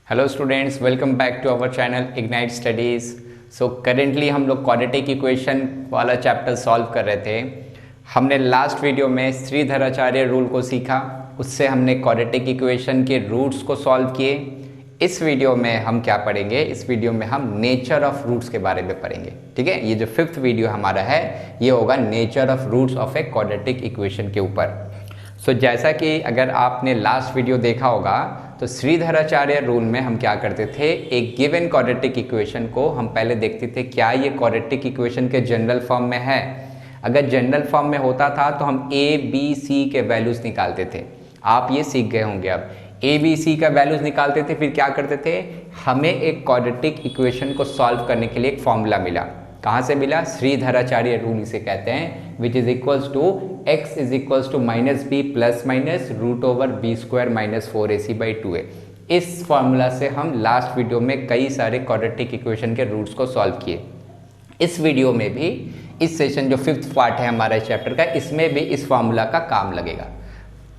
Hello students, welcome back to our channel ignite studies. So currently हम लोग quadratic equation वाला chapter solve कर रहे थे। हमने लास्ट वीडियो में श्रीधराचार्य रूल को सीखा, उससे हमने क्वाड्रेटिक इक्वेशन के रूट्स को सॉल्व किए। इस वीडियो में हम क्या पढ़ेंगे? इस वीडियो में हम नेचर ऑफ रूट्स के बारे में पढ़ेंगे। ठीक है, ये जो 5th वीडियो हमारा है ये होगा nature of roots of a quadratic equation के ऊपर। सो जैसा कि अगर आपने लास्ट वीडियो देखा होगा तो श्रीधराचार्य रूल में हम क्या करते थे, एक गिवन क्वाड्रेटिक इक्वेशन को हम पहले देखते थे क्या ये क्वाड्रेटिक इक्वेशन के जनरल फॉर्म में है। अगर जनरल फॉर्म में होता था तो हम ए बी सी के वैल्यूज़ निकालते थे। आप ये सीख गए होंगे। अब ए बी सी का वैल्यूज़ निकालते थे, फिर क्या करते थे, हमें एक क्वाड्रेटिक इक्वेशन को सॉल्व करने के लिए एक फॉर्मूला मिला। कहाँ से मिला? श्रीधराचार्य रूल इसे कहते हैं, which is equals to x is equals to minus b plus minus root over b square minus 4ac by 2a। इस फॉर्मूला से हम लास्ट वीडियो में कई सारे क्वाड्रेटिक इक्वेशन के रूट्स को सॉल्व किए। इस वीडियो में भी, इस सेशन जो 5th पार्ट है हमारा इस चैप्टर का, इसमें भी इस फॉर्मूला का काम लगेगा।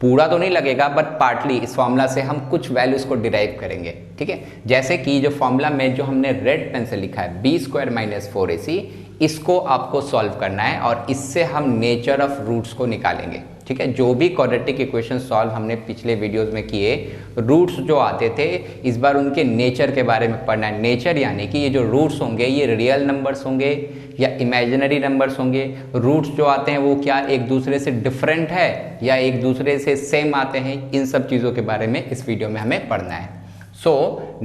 पूरा तो नहीं लगेगा बट पार्टली इस फॉर्मूला से हम कुछ वैल्यूज़ को डिराइव करेंगे। ठीक है, जैसे कि जो फॉर्मूला में जो हमने रेड पेन से लिखा है बी स्क्वायर माइनस 4ac, इसको आपको सॉल्व करना है और इससे हम नेचर ऑफ रूट्स को निकालेंगे। ठीक है, जो भी क्वाड्रेटिक इक्वेशन सॉल्व हमने पिछले वीडियोस में किए, रूट्स जो आते थे इस बार उनके नेचर के बारे में पढ़ना है। नेचर यानी कि ये जो रूट्स होंगे ये रियल नंबर्स होंगे या इमेजिनरी नंबर्स होंगे। रूट्स जो आते हैं वो क्या एक दूसरे से डिफरेंट है या एक दूसरे से सेम आते हैं, इन सब चीज़ों के बारे में इस वीडियो में हमें पढ़ना है। So,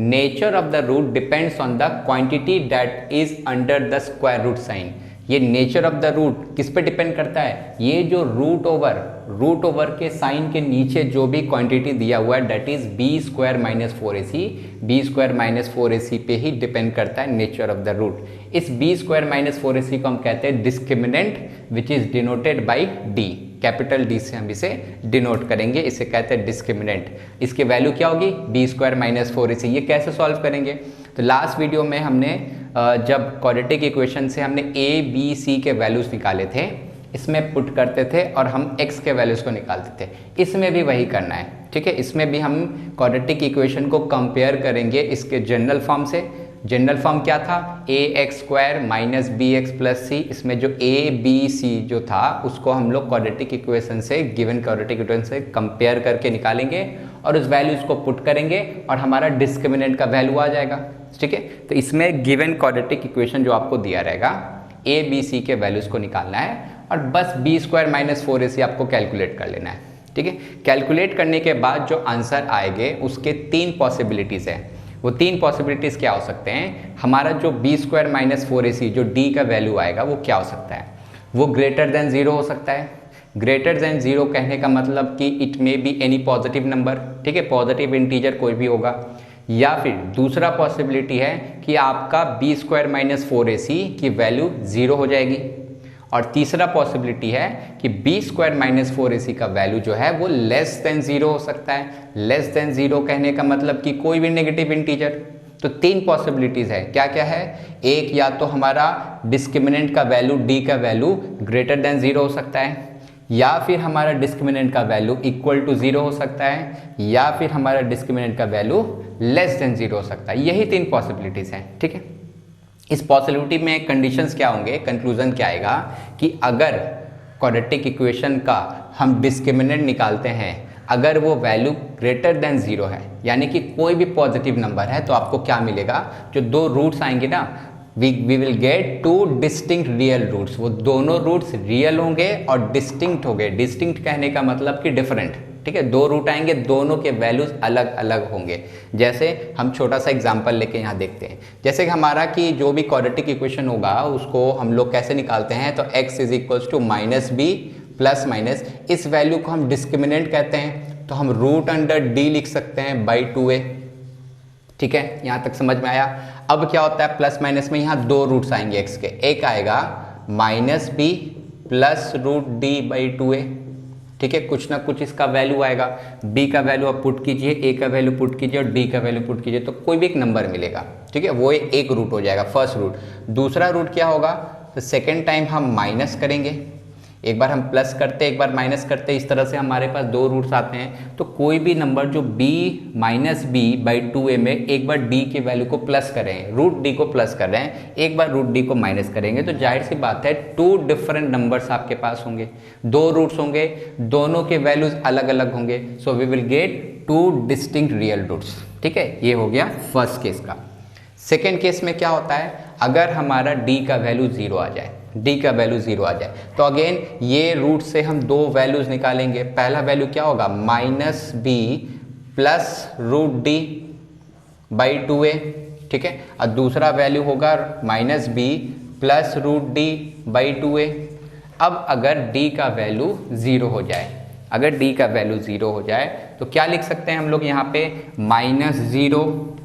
nature of the root depends on the quantity that is under the square root sign। ये nature of the root किस पे डिपेंड करता है? ये जो रूट ओवर के साइन के नीचे जो भी क्वांटिटी दिया हुआ है that is b square minus 4ac। B square minus 4ac पे ही डिपेंड करता है नेचर ऑफ द रूट। इस बी स्क्वायर माइनस 4ac को हम कहते हैं discriminant, which is denoted by d. Capital D से हम इसे डिनोट करेंगे, इसे कहते हैं डिस्क्रिमिनेंट। इसकी वैल्यू क्या होगी? B square minus 4ac। ये कैसे सॉल्व करेंगे? तो लास्ट वीडियो में हमने जब क्वाड्रेटिक इक्वेशन से हमने ए बी सी के वैल्यूज़ निकाले थे, इसमें पुट करते थे और हम x के वैल्यूज़ को निकालते थे। इसमें भी वही करना है। ठीक है, इसमें भी हम क्वाड्रेटिक इक्वेशन को कंपेयर करेंगे इसके जनरल फॉर्म से। जनरल फॉर्म क्या था? A X square minus B X plus C. इसमें जो ए बी सी जो था उसको हम लोग क्वाड्रेटिक इक्वेशन से, गिवन क्वाड्रेटिक इक्वेशन से कंपेयर करके निकालेंगे और उस वैल्यूज़ को पुट करेंगे और हमारा डिस्क्रिमिनेंट का वैल्यू आ जाएगा। ठीक है, तो इसमें गिवन क्वाड्रेटिक इक्वेशन जो आपको दिया रहेगा, ए बी सी के वैल्यूज़ को निकालना है और बस बी स्क्वायर माइनस 4ac आपको कैलकुलेट कर लेना है। ठीक है, कैलकुलेट करने के बाद जो आंसर आएंगे उसके 3 पॉसिबिलिटीज़ हैं। वो 3 पॉसिबिलिटीज़ क्या हो सकते हैं? हमारा जो बी स्क्वायर माइनस 4ac जो डी का वैल्यू आएगा वो क्या हो सकता है? वो ग्रेटर देन 0 हो सकता है। ग्रेटर देन 0 कहने का मतलब कि it may be any positive number. ठीक है, पॉजिटिव इंटीजर कोई भी होगा। या फिर दूसरा पॉसिबिलिटी है कि आपका बी स्क्वायर माइनस 4ac की वैल्यू 0 हो जाएगी। और तीसरा पॉसिबिलिटी है कि बी स्क्वायर माइनस 4ac का वैल्यू जो है वो लेस देन 0 हो सकता है। लेस देन 0 कहने का मतलब कि कोई भी नेगेटिव इंटीजर। तो 3 पॉसिबिलिटीज़ है। क्या क्या है? एक, या तो हमारा डिस्क्रिमिनेंट का वैल्यू डी का वैल्यू ग्रेटर देन 0 हो सकता है, या फिर हमारा डिस्क्रिमिनेंट का वैल्यू इक्वल टू 0 हो सकता है, या फिर हमारा डिस्क्रिमिनेंट का वैल्यू लेस देन 0 हो सकता है। यही 3 पॉसिबिलिटीज़ हैं। ठीक है, इस पॉसिबिलिटी में कंडीशंस क्या होंगे? कंक्लूजन क्या आएगा कि अगर क्वाड्रेटिक इक्वेशन का हम डिस्क्रिमिनेंट निकालते हैं, अगर वो वैल्यू ग्रेटर देन 0 है यानी कि कोई भी पॉजिटिव नंबर है, तो आपको क्या मिलेगा? जो 2 रूट्स आएंगे ना, we will get 2 distinct real roots. वो दोनों रूट्स रियल होंगे और डिस्टिंक्ट होंगे। डिस्टिंक्ट कहने का मतलब कि डिफरेंट। ठीक है, 2 रूट आएंगे, दोनों के वैल्यूज अलग अलग होंगे। जैसे हम छोटा सा एग्जांपल लेके यहाँ देखते हैं। जैसे कि हमारा कि जो भी क्वाड्रेटिक इक्वेशन होगा उसको हम लोग कैसे निकालते हैं? तो x is equals to minus b plus minus, इस वैल्यू को हम डिस्क्रिमिनेंट कहते हैं, तो हम रूट अंडर डी लिख सकते हैं बाई 2a। ठीक है, यहाँ तक समझ में आया? अब क्या होता है प्लस माइनस में? यहाँ 2 रूट्स आएंगे x के। एक आएगा minus b plus root d by 2a। ठीक है, कुछ ना कुछ इसका वैल्यू आएगा। b का वैल्यू आप पुट कीजिए, a का वैल्यू पुट कीजिए और d का वैल्यू पुट कीजिए, तो कोई भी एक नंबर मिलेगा। ठीक है, वो एक रूट हो जाएगा, फर्स्ट रूट। दूसरा रूट क्या होगा? तो सेकेंड टाइम हम माइनस करेंगे, एक बार हम प्लस करते एक बार माइनस करते, इस तरह से हमारे पास दो रूट्स आते हैं। तो कोई भी नंबर जो b minus B by 2a में एक बार d की वैल्यू को प्लस करें, रूट d को प्लस कर रहे हैं, एक बार रूट d को माइनस करेंगे, तो जाहिर सी बात है टू डिफरेंट नंबर्स आपके पास होंगे, दो रूट्स होंगे, दोनों के वैल्यूज अलग अलग होंगे। So we will get two distinct real roots. ठीक है, ये हो गया फर्स्ट केस का। सेकेंड केस में क्या होता है, अगर हमारा d का वैल्यू 0 आ जाए, d का वैल्यू 0 आ जाए, तो अगेन ये रूट से हम दो वैल्यूज निकालेंगे। पहला वैल्यू क्या होगा, minus b plus root d by 2a। ठीक है, और दूसरा वैल्यू होगा minus b plus root d by 2a। अब अगर d का वैल्यू 0 हो जाए, अगर d का वैल्यू 0 हो जाए तो क्या लिख सकते हैं हम लोग यहाँ पे, -0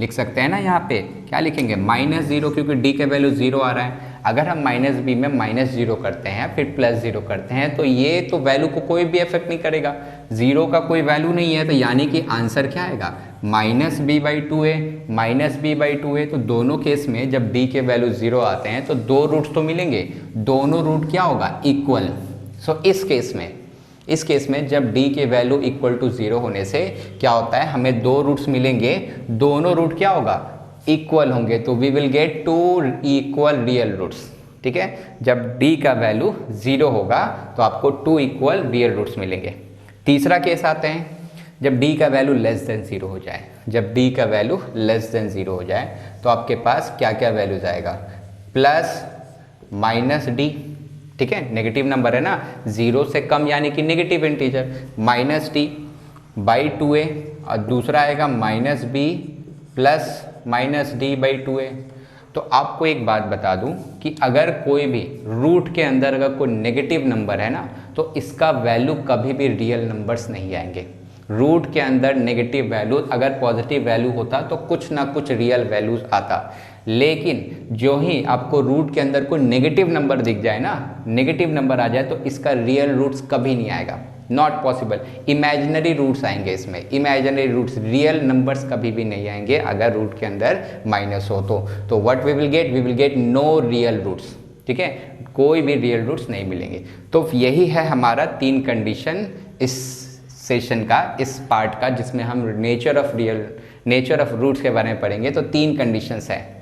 लिख सकते हैं ना। यहाँ पे क्या लिखेंगे, -0, क्योंकि d का वैल्यू 0 आ रहा है। अगर हम -b में -0 करते हैं फिर +0 करते हैं तो ये तो वैल्यू को कोई भी इफेक्ट नहीं करेगा, 0 का कोई वैल्यू नहीं है, तो यानी कि आंसर क्या आएगा, -b/2a। तो दोनों केस में जब d के वैल्यू 0 आते हैं तो दो रूट्स तो मिलेंगे, दोनों रूट क्या होगा, इक्वल। सो इस केस में जब d के वैल्यू इक्वल टू 0 होने से क्या होता है, हमें दो रूट्स मिलेंगे, दोनों रूट क्या होगा, इक्वल होंगे। तो we will get two equal real roots. ठीक है, जब d का वैल्यू 0 होगा तो आपको टू इक्वल रियल रूट्स मिलेंगे। तीसरा केस आते हैं, जब d का वैल्यू लेस देन 0 हो जाए, जब d का वैल्यू लेस देन 0 हो जाए तो आपके पास क्या क्या वैल्यूज आएगा, प्लस माइनस डी। ठीक है, नेगेटिव नंबर है ना, 0 से कम यानी कि negative integer, minus d by 2a, और दूसरा आएगा minus b plus minus d by 2a। तो आपको एक बात बता दूं कि अगर कोई भी रूट के अंदर अगर कोई नेगेटिव नंबर है ना, तो इसका वैल्यू कभी भी रियल नंबर्स नहीं आएंगे। रूट के अंदर नेगेटिव वैल्यू, अगर पॉजिटिव वैल्यू होता तो कुछ ना कुछ रियल वैल्यूज आता, लेकिन जो ही आपको रूट के अंदर कोई नेगेटिव नंबर दिख जाए ना, नेगेटिव नंबर आ जाए, तो इसका रियल रूट्स कभी नहीं आएगा, नॉट पॉसिबल। इमेजिनरी रूट्स आएंगे इसमें, इमेजिनरी रूट्स, रियल नंबर्स कभी भी नहीं आएंगे अगर रूट के अंदर माइनस हो तो what we will get no real roots. ठीक है, कोई भी रियल रूट्स नहीं मिलेंगे। तो यही है हमारा 3 कंडीशन इस सेशन का, इस पार्ट का, जिसमें हम नेचर ऑफ रूट्स के बारे में पढ़ेंगे। तो 3 कंडीशंस है,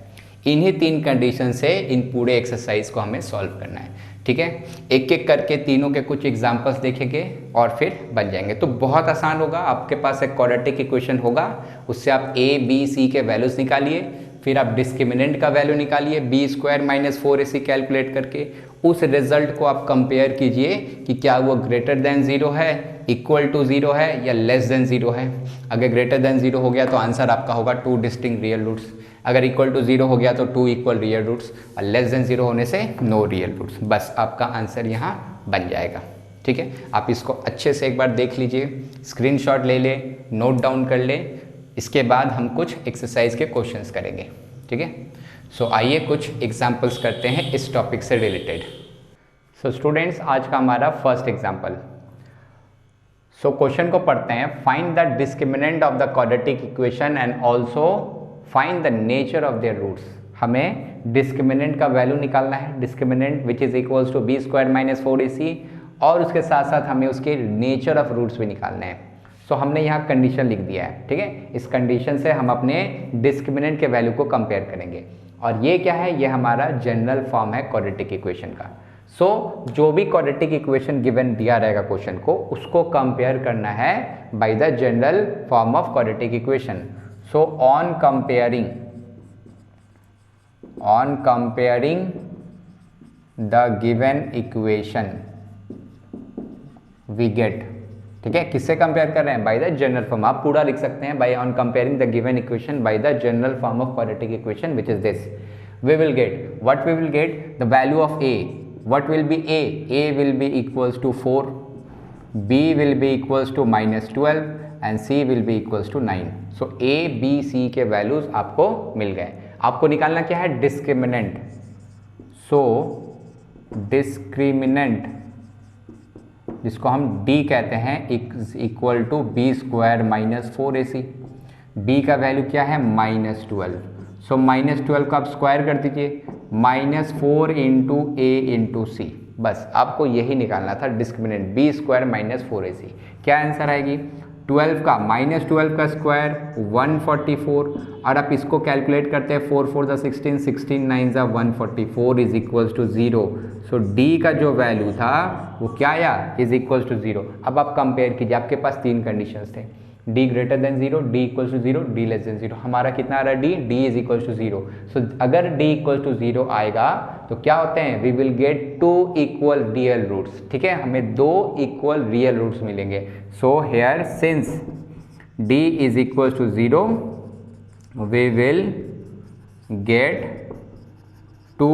इन्हीं 3 कंडीशन से इन पूरे एक्सरसाइज को हमें सॉल्व करना है। ठीक है, एक एक करके तीनों के कुछ एग्जांपल्स देखेंगे और फिर बन जाएंगे। तो बहुत आसान होगा, आपके पास एक क्वाड्रेटिक इक्वेशन होगा, उससे आप a b c के वैल्यूज निकालिए, फिर आप डिस्क्रिमिनेंट का वैल्यू निकालिए b² - 4ac कैलकुलेट करके, उस रिजल्ट को आप कंपेयर कीजिए कि क्या वो ग्रेटर देन 0 है, इक्वल टू 0 है या लेस देन 0 है। अगर ग्रेटर देन 0 हो गया तो आंसर आपका होगा 2 डिस्टिंक्ट रियल रूट्स, अगर इक्वल टू 0 हो गया तो 2 इक्वल रियल रूट्स, और लेस देन 0 होने से नो रियल रूट्स। बस आपका आंसर यहाँ बन जाएगा। ठीक है, आप इसको अच्छे से एक बार देख लीजिए, स्क्रीनशॉट ले ले, नोट डाउन कर ले, इसके बाद हम कुछ एक्सरसाइज के क्वेश्चंस करेंगे। ठीक है, सो आइए कुछ एग्जाम्पल्स करते हैं इस टॉपिक से रिलेटेड। सो स्टूडेंट्स, आज का हमारा फर्स्ट एग्जाम्पल। सो क्वेश्चन को पढ़ते हैं, find the discriminant of the quadratic equation and also find the nature of their roots. हमें डिस्क्रिमिनेंट का वैल्यू निकालना है, discriminant which is equals to b² - 4ac, और उसके साथ साथ हमें उसके नेचर ऑफ रूट्स भी निकालने हैं। सो हमने यहाँ कंडीशन लिख दिया है। ठीक है, इस कंडीशन से हम अपने डिस्क्रिमिनेंट के वैल्यू को कंपेयर करेंगे, और ये क्या है, ये हमारा जनरल फॉर्म है क्वाड्रेटिक इक्वेशन का। सो जो भी क्वाड्रेटिक इक्वेशन गिवन दिया रहेगा क्वेश्चन को, उसको कंपेयर करना है by the general form of quadratic equation. So on comparing the given equation we get. ठीक है, किससे कंपेयर कर रहे हैं, बाय द जनरल फॉर्म। आप पूरा लिख सकते हैं, by on comparing the given equation by the general form of quadratic equation which is this, we will get the value of a. What will be a? A will be equals to 4, b will be equals to -12 and c will be equals to 9. So a b c के values आपको मिल गए। आपको निकालना क्या है, discriminant. सो discriminant, जिसको हम d कहते हैं, equal to b² - 4ac। b का वैल्यू क्या है, -12। सो -12 को आप स्क्वायर कर दीजिए, -4 × a × c। बस आपको यही निकालना था discriminant, B square minus 4ac। क्या आंसर आएगी? 12 का माइनस 12 का स्क्वायर 144, और आप इसको कैलकुलेट करते हैं 4 4 ज़ा 16, 16 9 ज़ा 144 is equals to 0। So d का जो वैल्यू था वो क्या आया? Is equals to 0। अब आप कंपेयर कीजिए, आपके पास तीन कंडीशंस थे, d greater than 0, d equals to 0, d less than 0। हमारा कितना आ रहा है? D, d is equals to 0। So अगर डी इक्वल्स टू 0 आएगा तो क्या होते हैं? We will get 2 equal real roots. ठीक है, हमें 2 इक्वल रियल रूट्स मिलेंगे। So here since d is equals to 0 we will get 2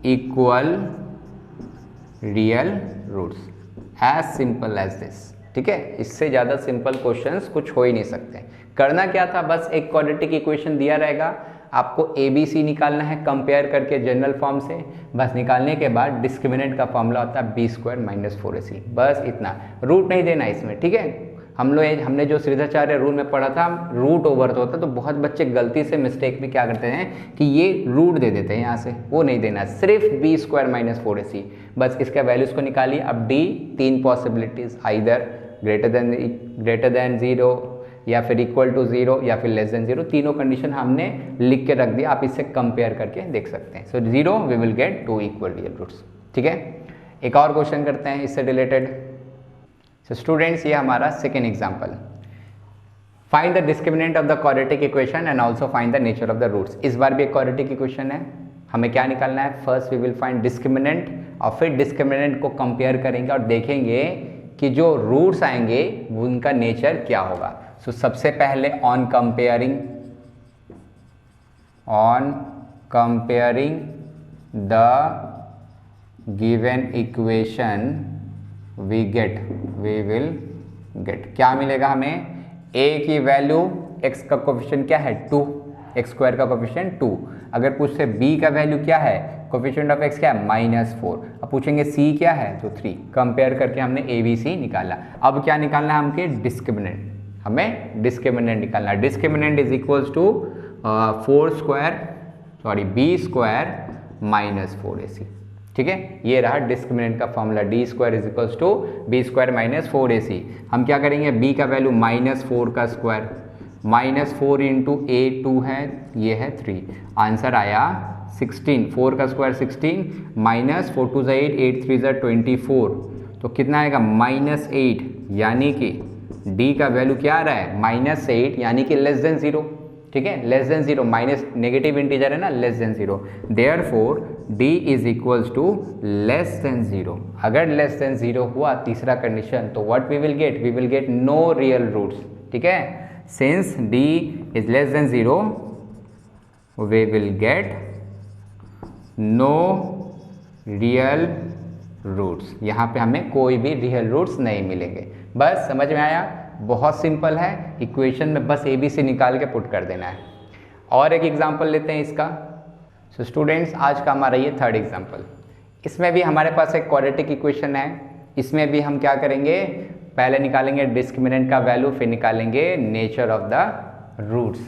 equal real roots, as simple as this. ठीक है, इससे ज़्यादा सिंपल क्वेश्चंस कुछ हो ही नहीं सकते। करना क्या था? बस एक क्वाड्रेटिक इक्वेशन दिया रहेगा, आपको ए बी सी निकालना है कंपेयर करके जनरल फॉर्म से। बस निकालने के बाद डिस्क्रिमिनेंट का फॉर्मूला होता है बी स्क्वायर माइनस 4ac, बस इतना। रूट नहीं देना इसमें। ठीक है, हमने जो श्रीधराचार्य रूल में पढ़ा था, रूट ओवर होता, तो बहुत बच्चे गलती से मिस्टेक में क्या करते हैं कि ये रूट दे देते हैं यहाँ से, वो नहीं देना, सिर्फ बी स्क्वायर माइनस 4ac। बस इसका वैल्यूज़ को निकालिए। अब डी, तीन पॉसिबिलिटीज़, आइदर ग्रेटर देन 0 या फिर इक्वल टू 0 या फिर लेस देन 0, तीनों कंडीशन हमने लिख के रख दिया, आप इससे कंपेयर करके देख सकते हैं। So 0 we will get 2 equal real roots. ठीक है, एक और क्वेश्चन करते हैं इससे रिलेटेड। सो स्टूडेंट्स, ये हमारा second example, find the discriminant of the quadratic equation and also find the nature of the roots. इस बार भी एक क्वाड्रेटिक इक्वेशन है, हमें क्या निकालना है? First we will find discriminant, और फिर डिस्क्रिमिनेंट को कंपेयर करेंगे और देखेंगे कि जो रूट्स आएंगे उनका नेचर क्या होगा। सो सबसे पहले on comparing the given equation we will get क्या मिलेगा हमें? a की वैल्यू, x का कोफिशिएंट क्या है? 2, x स्क्वायर का कोफिशिएंट 2। अगर पूछते b का वैल्यू क्या है? कोफिशिएंट ऑफ x क्या है? -4। अब पूछेंगे c क्या है? तो 3। कंपेयर करके हमने a b c निकाला। अब क्या निकालना है हमके? डिस्क्रिमिनेंट, हमें डिस्क्रिमिनेंट निकालना है। Discriminant is equals to b square minus 4ac। ठीक है, ये रहा डिस्क्रिमिनेंट का formula, d square is equals to b square minus 4ac। हम क्या करेंगे? b का वैल्यू -4 का स्क्वायर, -4 इंटू a2 है, ये है 3। आंसर आया 16, 4 का स्क्वायर 16, -4 2 ज़ा 8, 8 3 ज़ा 24, तो कितना आएगा? -8, यानी कि d का वैल्यू क्या आ रहा है? -8, यानी कि लेस देन 0। ठीक है, less than 0, minus negative integer है ना, less than 0। Therefore d is equals to less than 0। अगर लेस देन 0 हुआ तीसरा कंडीशन, तो what we will get? We will get no real roots. ठीक है, since d is less than 0 we will get no real roots. यहाँ पे हमें कोई भी रियल रूट्स नहीं मिलेंगे। बस समझ में आया? बहुत सिंपल है, इक्वेशन में बस ए बी सी निकाल के पुट कर देना है। और एक एग्जांपल लेते हैं इसका। सो स्टूडेंट्स, आज का हमारा ये थर्ड एग्जांपल, इसमें भी हमारे पास एक क्वाड्रेटिक इक्वेशन है। इसमें भी हम क्या करेंगे? पहले निकालेंगे डिस्क्रिमिनेंट का वैल्यू, फिर निकालेंगे नेचर ऑफ द रूट्स।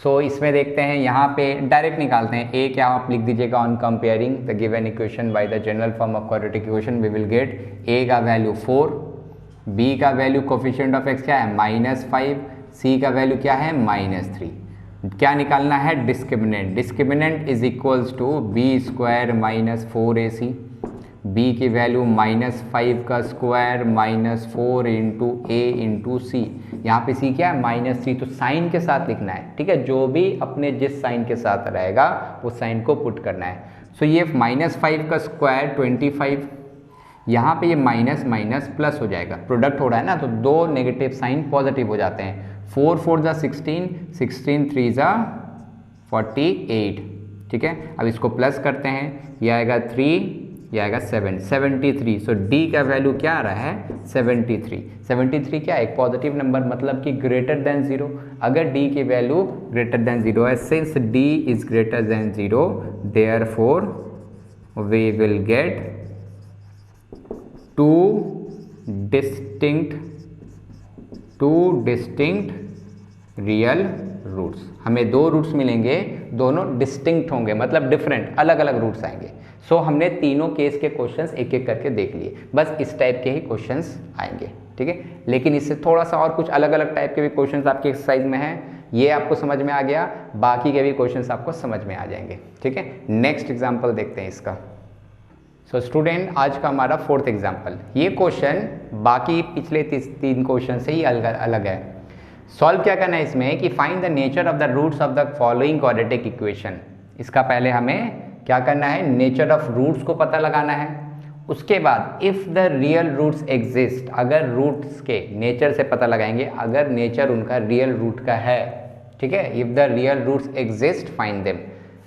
सो इसमें देखते हैं, यहाँ पे डायरेक्ट निकालते हैं। ए क्या आप लिख दीजिएगा? On comparing the given equation by the general form of quadratic equation we will get a का वैल्यू 4, बी का वैल्यू कोफिशिएंट ऑफ x क्या है? -5, सी का वैल्यू क्या है? -3। क्या निकालना है? Discriminant. Discriminant is equals to b square minus 4ac, b की वैल्यू -5 का square -4 into a into c. यहाँ पे सी क्या है? -3, तो साइन के साथ लिखना है। ठीक है, जो भी अपने जिस साइन के साथ रहेगा वो साइन को पुट करना है। सो ये -5 का स्क्वायर 25, यहाँ पे ये माइनस माइनस प्लस हो जाएगा, प्रोडक्ट हो रहा है ना, तो दो नेगेटिव साइन पॉजिटिव हो जाते हैं। 4 4 ज़ा 16, 16 3 ज़ा 48। ठीक है, अब इसको प्लस करते हैं, ये आएगा 3, ये आएगा 7, 73। सो डी का वैल्यू क्या आ रहा है? 73। 73 क्या है? एक पॉजिटिव नंबर, मतलब कि ग्रेटर देन 0। अगर डी की वैल्यू ग्रेटर देन 0 है, since d is greater than 0, therefore we will get two distinct real roots. हमें दो रूट्स मिलेंगे, दोनों डिस्टिंक्ट होंगे, मतलब डिफरेंट, अलग अलग रूट्स आएंगे। सो हमने तीनों केस के क्वेश्चंस एक एक करके देख लिए, बस इस टाइप के ही क्वेश्चंस आएंगे, ठीक है। लेकिन इससे थोड़ा सा और कुछ अलग अलग टाइप के भी क्वेश्चंस आपके एक्सरसाइज में हैं, ये आपको समझ में आ गया, बाकी के भी क्वेश्चंस आपको समझ में आ जाएंगे, ठीक है। नेक्स्ट एग्जाम्पल देखते हैं इसका। सो स्टूडेंट, आज का हमारा 4th एग्जाम्पल, ये क्वेश्चन बाकी पिछले 3 क्वेश्चन से ही अलग है। सॉल्व क्या करना है इसमें कि find the nature of the roots of the following quadratic equation. इसका पहले हमें क्या करना है, नेचर ऑफ रूट्स को पता लगाना है। उसके बाद if the real roots exist, अगर रूट्स के नेचर से पता लगाएंगे, अगर नेचर उनका रियल रूट का है, ठीक है। If the real roots exist find them,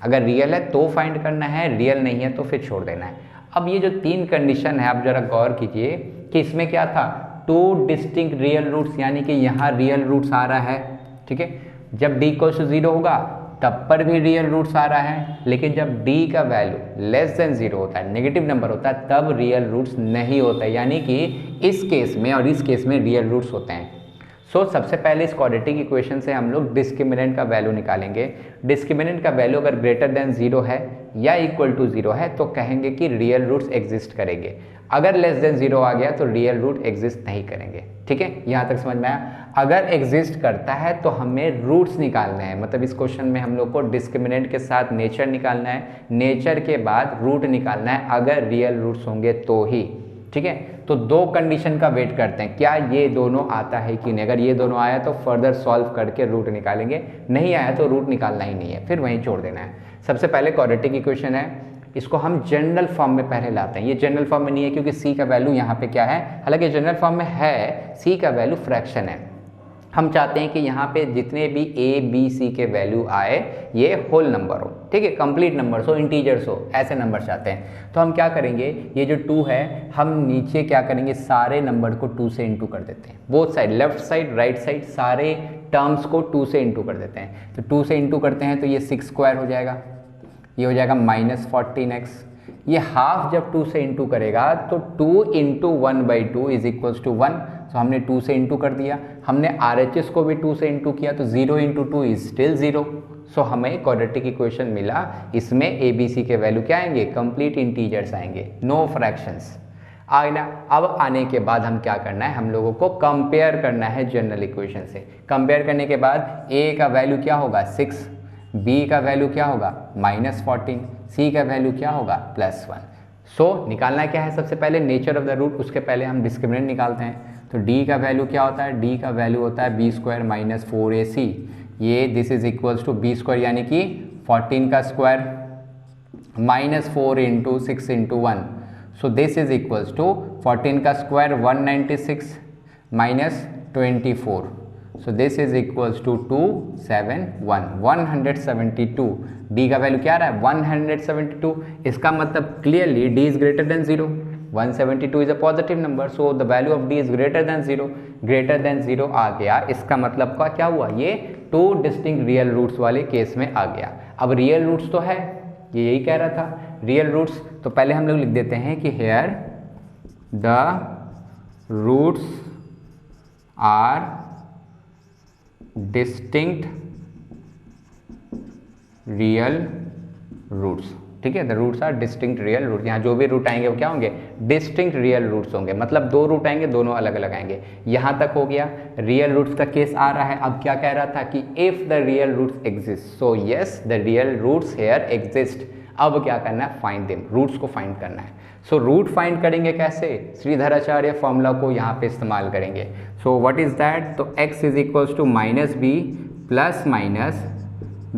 अगर रियल है तो फाइंड करना है, रियल नहीं है तो फिर छोड़ देना है। अब ये जो 3 कंडीशन है, आप जरा गौर कीजिए कि इसमें क्या था, 2 डिस्टिंक्ट रियल रूट्स, यानी कि यहाँ रियल रूट्स आ रहा है, ठीक है। जब d = 0 होगा तब पर भी रियल रूट्स आ रहा है, लेकिन जब d का वैल्यू लेस देन 0 होता है, नेगेटिव नंबर होता है, तब रियल रूट्स नहीं होता है, यानी कि इस केस में और इस केस में रियल रूट्स होते हैं। सो सबसे पहले इस क्वाड्रेटिक इक्वेशन से हम लोग डिस्क्रिमिनेंट का वैल्यू निकालेंगे। डिस्क्रिमिनेंट का वैल्यू अगर ग्रेटर देन 0 है या इक्वल टू 0 है तो कहेंगे कि रियल रूट्स एग्जिस्ट करेंगे, अगर लेस देन 0 आ गया तो रियल रूट एग्जिस्ट नहीं करेंगे, ठीक है। यहाँ तक समझ में आया। अगर एग्जिस्ट करता है तो हमें रूट्स निकालने हैं, मतलब इस क्वेश्चन में हम लोग को डिस्क्रिमिनेंट के साथ नेचर निकालना है, नेचर के बाद रूट निकालना है, अगर रियल रूट्स होंगे तो ही, ठीक है। तो 2 कंडीशन का वेट करते हैं, क्या ये दोनों आता है कि नहीं। अगर ये दोनों आया तो फर्दर सॉल्व करके रूट निकालेंगे, नहीं आया तो रूट निकालना ही नहीं है, फिर वहीं छोड़ देना है। सबसे पहले क्वाड्रेटिक इक्वेशन है, इसको हम जनरल फॉर्म में पहले लाते हैं। ये जनरल फॉर्म में नहीं है क्योंकि c का वैल्यू यहाँ पे क्या है, हालांकि जनरल फॉर्म में है, c का वैल्यू फ्रैक्शन है। हम चाहते हैं कि यहाँ पे जितने भी a, b, c के वैल्यू आए ये होल नंबर हो, ठीक है, कंप्लीट नंबर्स हो, इंटीजर्स हो, ऐसे नंबर चाहते हैं। तो हम क्या करेंगे, ये जो 2 है हम नीचे क्या करेंगे, सारे नंबर को 2 से इंटू कर देते हैं, both side, left side right side, सारे टर्म्स को 2 से इंटू कर देते हैं। तो 2 से इंटू करते हैं तो ये 6 स्क्वायर हो जाएगा, ये हो जाएगा -14x। ये हाफ जब 2 से इंटू करेगा तो 2 × 1/2 इज इक्वल्स टू 1। तो हमने 2 से इंटू कर दिया, हमने RHS को भी 2 से इंटू किया तो 0 × 2 इज स्टिल 0। सो हमें क्वाड्रेटिक इक्वेशन मिला, इसमें ABC के वैल्यू क्या आएंगे, कंप्लीट इंटीजर्स आएंगे, नो फ्रैक्शंस आ गया। अब आने के बाद हम क्या करना है, हम लोगों को कंपेयर करना है जनरल इक्वेशन से। कंपेयर करने के बाद A का वैल्यू क्या होगा 6, B का वैल्यू क्या होगा -14, C का वैल्यू क्या होगा +1। सो निकालना क्या है, सबसे पहले नेचर ऑफ द रूट, उसके पहले हम डिस्क्रिमिनेंट निकालते हैं। तो D का वैल्यू क्या होता है, D का वैल्यू होता है b² - 4AC, ये this is equals to b² यानी कि 14 का square -4 × 6 × 1। So this is equals to 14 का square 196 -24। So this is equals to 271 172। d का वैल्यू क्या आ रहा है 172, इसका मतलब clearly d is greater than 0। 172 is a positive number, so the value of d is greater than 0। Greater than 0 आ गया, इसका मतलब का क्या हुआ, ये 2 डिस्टिंक्ट रियल रूट्स वाले केस में आ गया। अब रियल रूट्स तो है, ये यही कह रहा था रियल रूट्स, तो पहले हम लोग लिख देते हैं कि here the roots are distinct real roots, ठीक है। The roots are distinct real root, यहाँ जो भी रूट आएंगे वो क्या होंगे, डिस्टिंक्ट रियल रूट्स होंगे, मतलब 2 रूट आएंगे, दोनों अलग अलग आएंगे। यहाँ तक हो गया, रियल रूट्स का केस आ रहा है। अब क्या कह रहा था कि if the real roots exist, so yes the real roots here exist. अब क्या करना है, फाइंड देम, रूट्स को फाइंड करना है। सो रूट फाइंड करेंगे कैसे, श्रीधराचार्य फॉर्मूला को यहाँ पे इस्तेमाल करेंगे। सो व्हाट इज दैट, तो x is equals to -b plus minus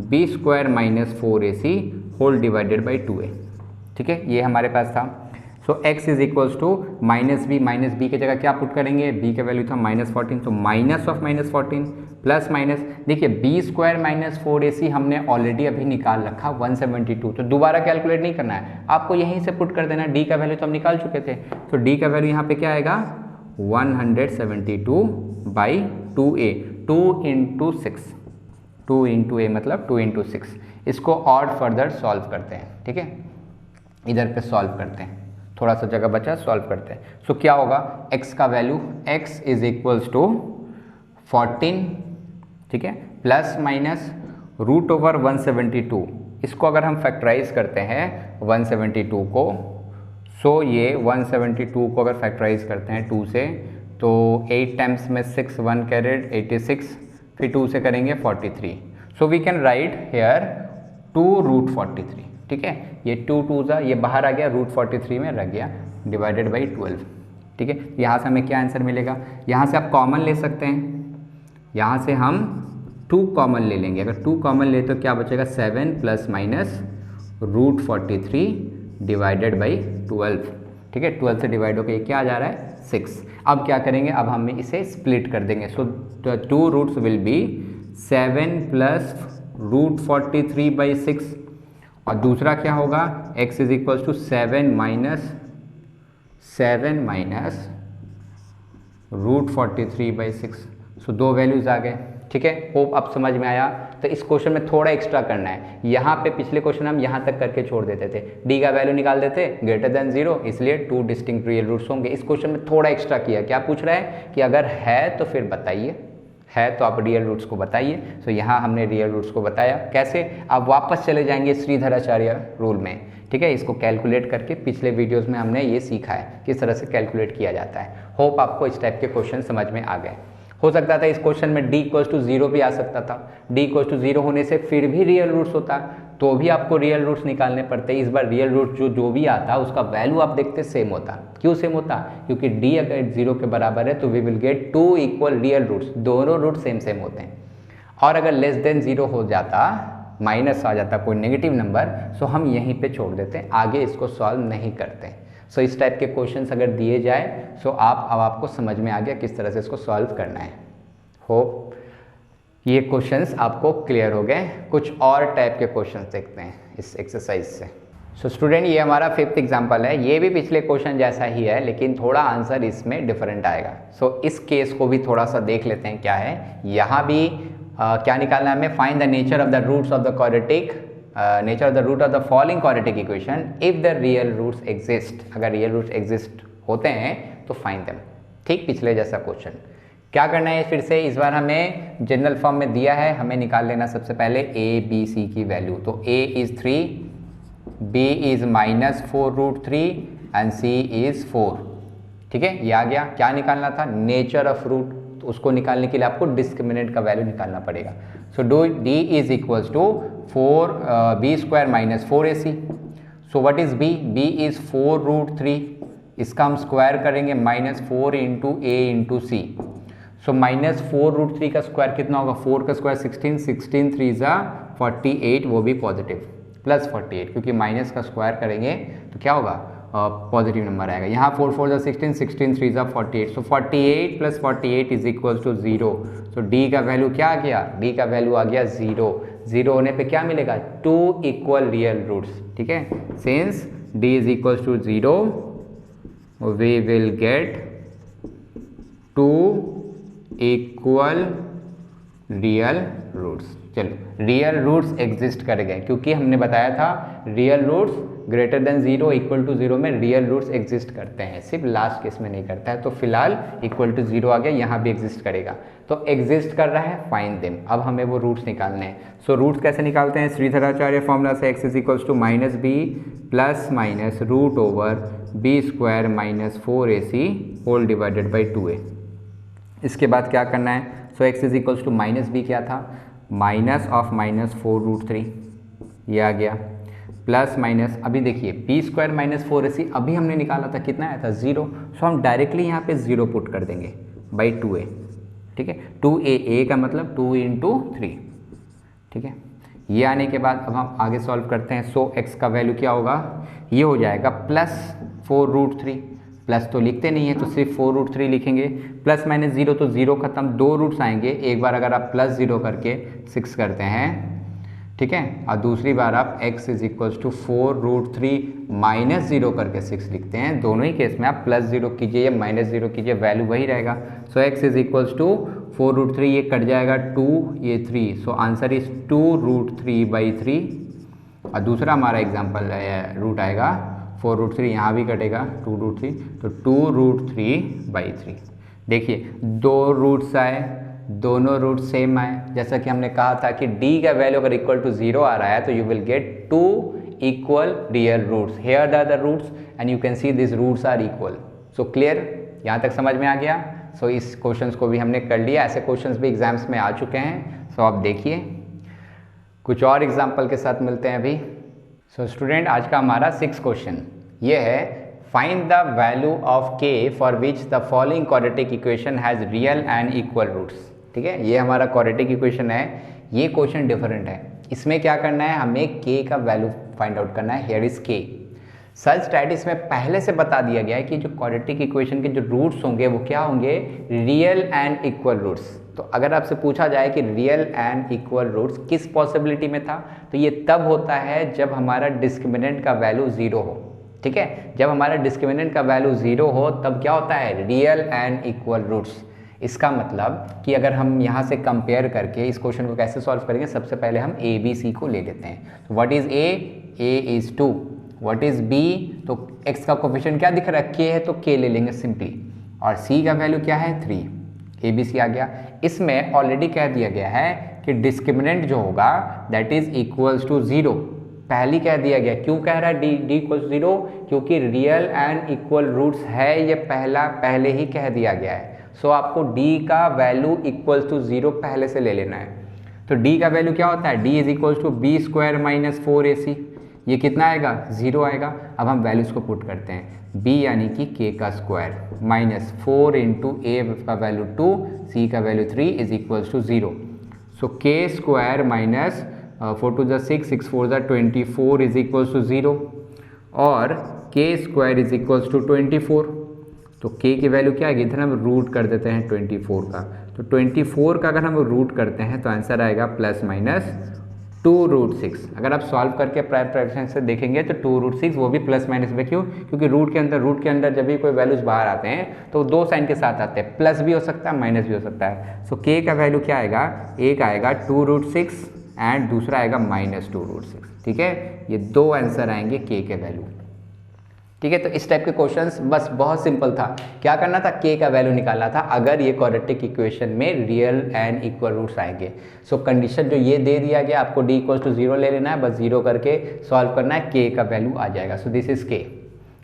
b² - 4AC whole divided by 2a, ठीक है, ये हमारे पास था। So x is equals to -b की जगह क्या पुट करेंगे, b का वैल्यू था -14, तो माइनस ऑफ -14 प्लस माइनस, देखिए b² - 4AC हमने ऑलरेडी अभी निकाल रखा 172, तो दोबारा कैलकुलेट नहीं करना है, आपको यहीं से पुट कर देना। d का वैल्यू तो हम निकाल चुके थे, तो d का वैल्यू यहाँ पे क्या आएगा 172/2a, 2 × 6, 2 × a मतलब 2 × 6। इसको और फर्दर सॉल्व करते हैं, ठीक है, इधर पे सॉल्व करते हैं, थोड़ा सा जगह बचा, सॉल्व करते हैं। सो क्या होगा, x का value x is equals to 14, ठीक है, प्लस माइनस √172 इसको अगर हम फैक्टराइज करते हैं 172 को, सो ये 172 को अगर फैक्टराइज करते हैं 2 से, तो 8 टाइम्स में 6 1 कैरेट 86, फिर 2 से करेंगे 43। So we can write here 2√43। ठीक है, ये 2 2 ज़ा ये बाहर आ गया, √43 में रह गया, डिवाइडेड बाई 12। ठीक है, यहाँ से हमें क्या आंसर मिलेगा, यहाँ से आप कॉमन ले सकते हैं, यहाँ से हम 2 कॉमन ले लेंगे। अगर 2 कॉमन ले तो क्या बचेगा, 7 प्लस माइनस √43 डिवाइडेड बाई 12। ठीक है, 12 से डिवाइड होकर ये क्या आ जा रहा है, 6। अब क्या करेंगे, अब हम इसे स्प्लिट कर देंगे। So 2 roots will be 7 plus √43/6, और दूसरा क्या होगा, x is equals to 7 minus √43/6। So 2 values आ गए। ठीक है, होप अब समझ में आया। तो इस क्वेश्चन में थोड़ा एक्स्ट्रा करना है। यहाँ पे पिछले क्वेश्चन हम यहाँ तक करके छोड़ देते थे, d का वैल्यू निकाल देते ग्रेटर देन 0, इसलिए 2 डिस्टिंक्ट रियल रूट्स होंगे। इस क्वेश्चन में थोड़ा एक्स्ट्रा किया। क्या पूछ रहा है कि अगर है तो फिर बताइए, है तो आप रियल रूट्स को बताइए। तो यहाँ हमने रियल रूट्स को बताया। कैसे, आप वापस चले जाएंगे श्रीधराचार्य रूल में। ठीक है, इसको कैलकुलेट करके पिछले वीडियोस में हमने ये सीखा है किस तरह से कैलकुलेट किया जाता है। होप आपको इस टाइप के क्वेश्चन समझ में आ गए। हो सकता था इस क्वेश्चन में d इक्वल्स टू 0 भी आ सकता था। d इक्वल्स टू 0 होने से फिर भी रियल रूट्स होता, तो भी आपको रियल रूट्स निकालने पड़ते। इस बार रियल रूट जो भी आता उसका वैल्यू आप देखते सेम होता। क्यों सेम होता, क्योंकि d अगर 0 के बराबर है तो we will get 2 equal real roots, दोनों रूट सेम होते हैं। और अगर लेस देन 0 हो जाता, माइनस आ जाता कोई नेगेटिव नंबर, सो हम यहीं पे छोड़ देते, आगे इसको सॉल्व नहीं करते। सो इस टाइप के क्वेश्चंस अगर दिए जाए, सो अब आपको समझ में आ गया किस तरह से इसको सॉल्व करना है। होप ये क्वेश्चंस आपको क्लियर हो गए। कुछ और टाइप के क्वेश्चंस देखते हैं इस एक्सरसाइज से। सो स्टूडेंट, ये हमारा 5th एग्जाम्पल है। ये भी पिछले क्वेश्चन जैसा ही है, लेकिन थोड़ा आंसर इसमें डिफरेंट आएगा। सो इस केस को भी थोड़ा सा देख लेते हैं क्या है। यहाँ भी क्या निकालना है हमें, find the nature of the roots of the quadratic nature of the root of the following quadratic equation if the real roots exist. अगर रियल रूट्स एग्जिस्ट होते हैं तो फाइंड देम। ठीक, पिछले जैसा क्वेश्चन। क्या करना है फिर से, इस बार हमें जनरल फॉर्म में दिया है, हमें निकाल लेना सबसे पहले a b c की वैल्यू। तो a is 3, b is -4√3 and c is 4। ठीक है, ये आ गया। क्या निकालना था, नेचर ऑफ रूट। तो उसको निकालने के लिए आपको डिस्क्रिमिनेंट का वैल्यू निकालना पड़ेगा। So d is equals to 4b² - 4ac। So what is b, b is 4√3, इसका हम स्क्वायर करेंगे -4 × a × c। सो -4√3 का स्क्वायर कितना होगा, 4 का स्क्वायर 16, 16 3 ज़ा 48, वो भी पॉजिटिव, प्लस 48, क्योंकि माइनस का स्क्वायर करेंगे तो क्या होगा, पॉजिटिव नंबर आएगा। यहाँ 4 4 ज़ा 16, 16 3 ज़ा 48। So 48 + 48 is equals to 0। So d का वैल्यू क्या आ गया, d का वैल्यू आ गया 0। 0 होने पे क्या मिलेगा, 2 इक्वल रियल रूट्स। ठीक है, since d is equals to 0 we will get 2 equal real roots. चलो, रियल रूट्स एग्जिस्ट कर गए, क्योंकि हमने बताया था real roots greater than 0 equal to 0 में रियल रूट्स एग्जिस्ट करते हैं, सिर्फ लास्ट केस में नहीं करता है। तो फिलहाल इक्वल टू 0 आ गया, यहाँ भी एग्जिस्ट करेगा। तो एग्जिस्ट कर रहा है, फाइंड देम। अब हमें वो रूट्स निकालने हैं। सो रूट्स कैसे निकालते हैं, श्रीधराचार्य फॉर्मूला से x is equals to -b plus minus √b² - 4ac whole divided by 2a। इसके बाद क्या करना है, so x is equals to -b क्या था, -4√3, ये आ गया, प्लस माइनस, अभी देखिए b² - 4ac अभी हमने निकाला था, कितना आया था, 0। सो हम डायरेक्टली यहाँ पे 0 पुट कर देंगे बाई 2a। ठीक है, 2a का मतलब 2 × 3। ठीक है, ये आने के बाद अब हम आगे सॉल्व करते हैं। सो x का वैल्यू क्या होगा, ये हो जाएगा +4√3। प्लस तो लिखते नहीं है तो सिर्फ 4√3 लिखेंगे, प्लस माइनस 0 तो 0 खत्म, 2 रूट्स आएंगे। एक बार अगर आप +0 करके 6 करते हैं, ठीक है, और दूसरी बार आप x इज इक्वल्स टू 4√3 - 0 करके 6 लिखते हैं। दोनों ही केस में आप +0 कीजिए या -0 कीजिए, वैल्यू वही रहेगा। सो x इज इक्वल्स टू 4√3, ये कट जाएगा 2, ये 3। So answer is 2√3/3। और दूसरा हमारा एग्जाम्पल रूट आएगा 4√3, यहाँ भी कटेगा 2√3, तो 2√3/3। देखिए 2 रूट्स आए, दोनों रूट सेम आए। जैसा कि हमने कहा था कि d का वैल्यू अगर इक्वल टू 0 आ रहा है तो you will get 2 equal real roots. Here are the roots and you can see this roots are equal. So clear, यहाँ तक समझ में आ गया। सो इस क्वेश्चंस को भी हमने कर लिया। ऐसे क्वेश्चंस भी एग्जाम्स में आ चुके हैं। सो आप देखिए, कुछ और एग्जाम्पल के साथ मिलते हैं अभी। सो स्टूडेंट, आज का हमारा 6 क्वेश्चन ये है, find the value of k for which the following quadratic equation has real and equal roots. ठीक है, ये हमारा क्वाड्रेटिक इक्वेशन है। ये क्वेश्चन डिफरेंट है। इसमें क्या करना है, हमें k का वैल्यू फाइंड आउट करना है। Here is k such that इसमें पहले से बता दिया गया है कि जो क्वाड्रेटिक इक्वेशन के जो रूट्स होंगे वो क्या होंगे, रियल एंड इक्वल रूट्स। तो अगर आपसे पूछा जाए कि रियल एंड इक्वल रूट्स किस पॉसिबिलिटी में था, तो ये तब होता है जब हमारा डिस्क्रिमिनेंट का वैल्यू 0 हो। ठीक है, जब हमारा डिस्क्रिमिनेंट का वैल्यू 0 हो तब क्या होता है, रियल एंड इक्वल रूट्स। इसका मतलब कि अगर हम यहाँ से कंपेयर करके इस क्वेश्चन को कैसे सॉल्व करेंगे, सबसे पहले हम ए बी सी को ले लेते हैं। तो what is a is 2, what is b, तो x का कोफिशिएंट क्या दिख रहा है, k है तो k ले लेंगे सिंपली, और c का वैल्यू क्या है 3, a b c आ गया। इसमें ऑलरेडी कह दिया गया है कि डिस्क्रिमिनेंट जो होगा दैट इज इक्वल्स टू 0, पहले कह दिया गया। क्यों कह रहा है d इक्वल्स 0, क्योंकि रियल एंड इक्वल रूट्स है, ये पहले ही कह दिया गया है। सो आपको d का वैल्यू इक्वल्स टू 0 पहले से ले लेना है। तो d का वैल्यू क्या होता है, d is equals to b square minus 4ac, ये कितना आएगा, 0 आएगा। अब हम वैल्यूज को पुट करते हैं, b यानी कि k का स्क्वायर माइनस 4 इंटू ए का वैल्यू 2, c का value 3 is equals to 0। So k square minus 4 to the 6, 6 4 the 24 is equals to 0, और k square is equals to 24। तो k की वैल्यू क्या आएगी, इधर हम रूट कर देते हैं 24 का। तो 24 का अगर हम रूट करते हैं तो आंसर आएगा प्लस माइनस 2√6। अगर आप सॉल्व करके प्राइम फ्रैक्शन से देखेंगे तो 2√6 वो भी प्लस माइनस में, क्यों, क्योंकि रूट के अंदर जब भी कोई वैल्यूज बाहर आते हैं तो दो साइन के साथ आते हैं, प्लस भी हो सकता है माइनस भी हो सकता है। सो k का वैल्यू क्या आएगा, एक आएगा 2√6 एंड दूसरा आएगा माइनस 2√6। ठीक है, ये दो आंसर आएंगे k के वैल्यू। ठीक है, तो इस टाइप के क्वेश्चंस बस बहुत सिंपल था। क्या करना था, k का वैल्यू निकालना था अगर ये क्वाड्रेटिक इक्वेशन में रियल एंड इक्वल रूट्स आएंगे। सो कंडीशन जो ये दे दिया गया, आपको d इक्वल टू 0 ले लेना है, बस 0 करके सॉल्व करना है, k का वैल्यू आ जाएगा। सो दिस इज k।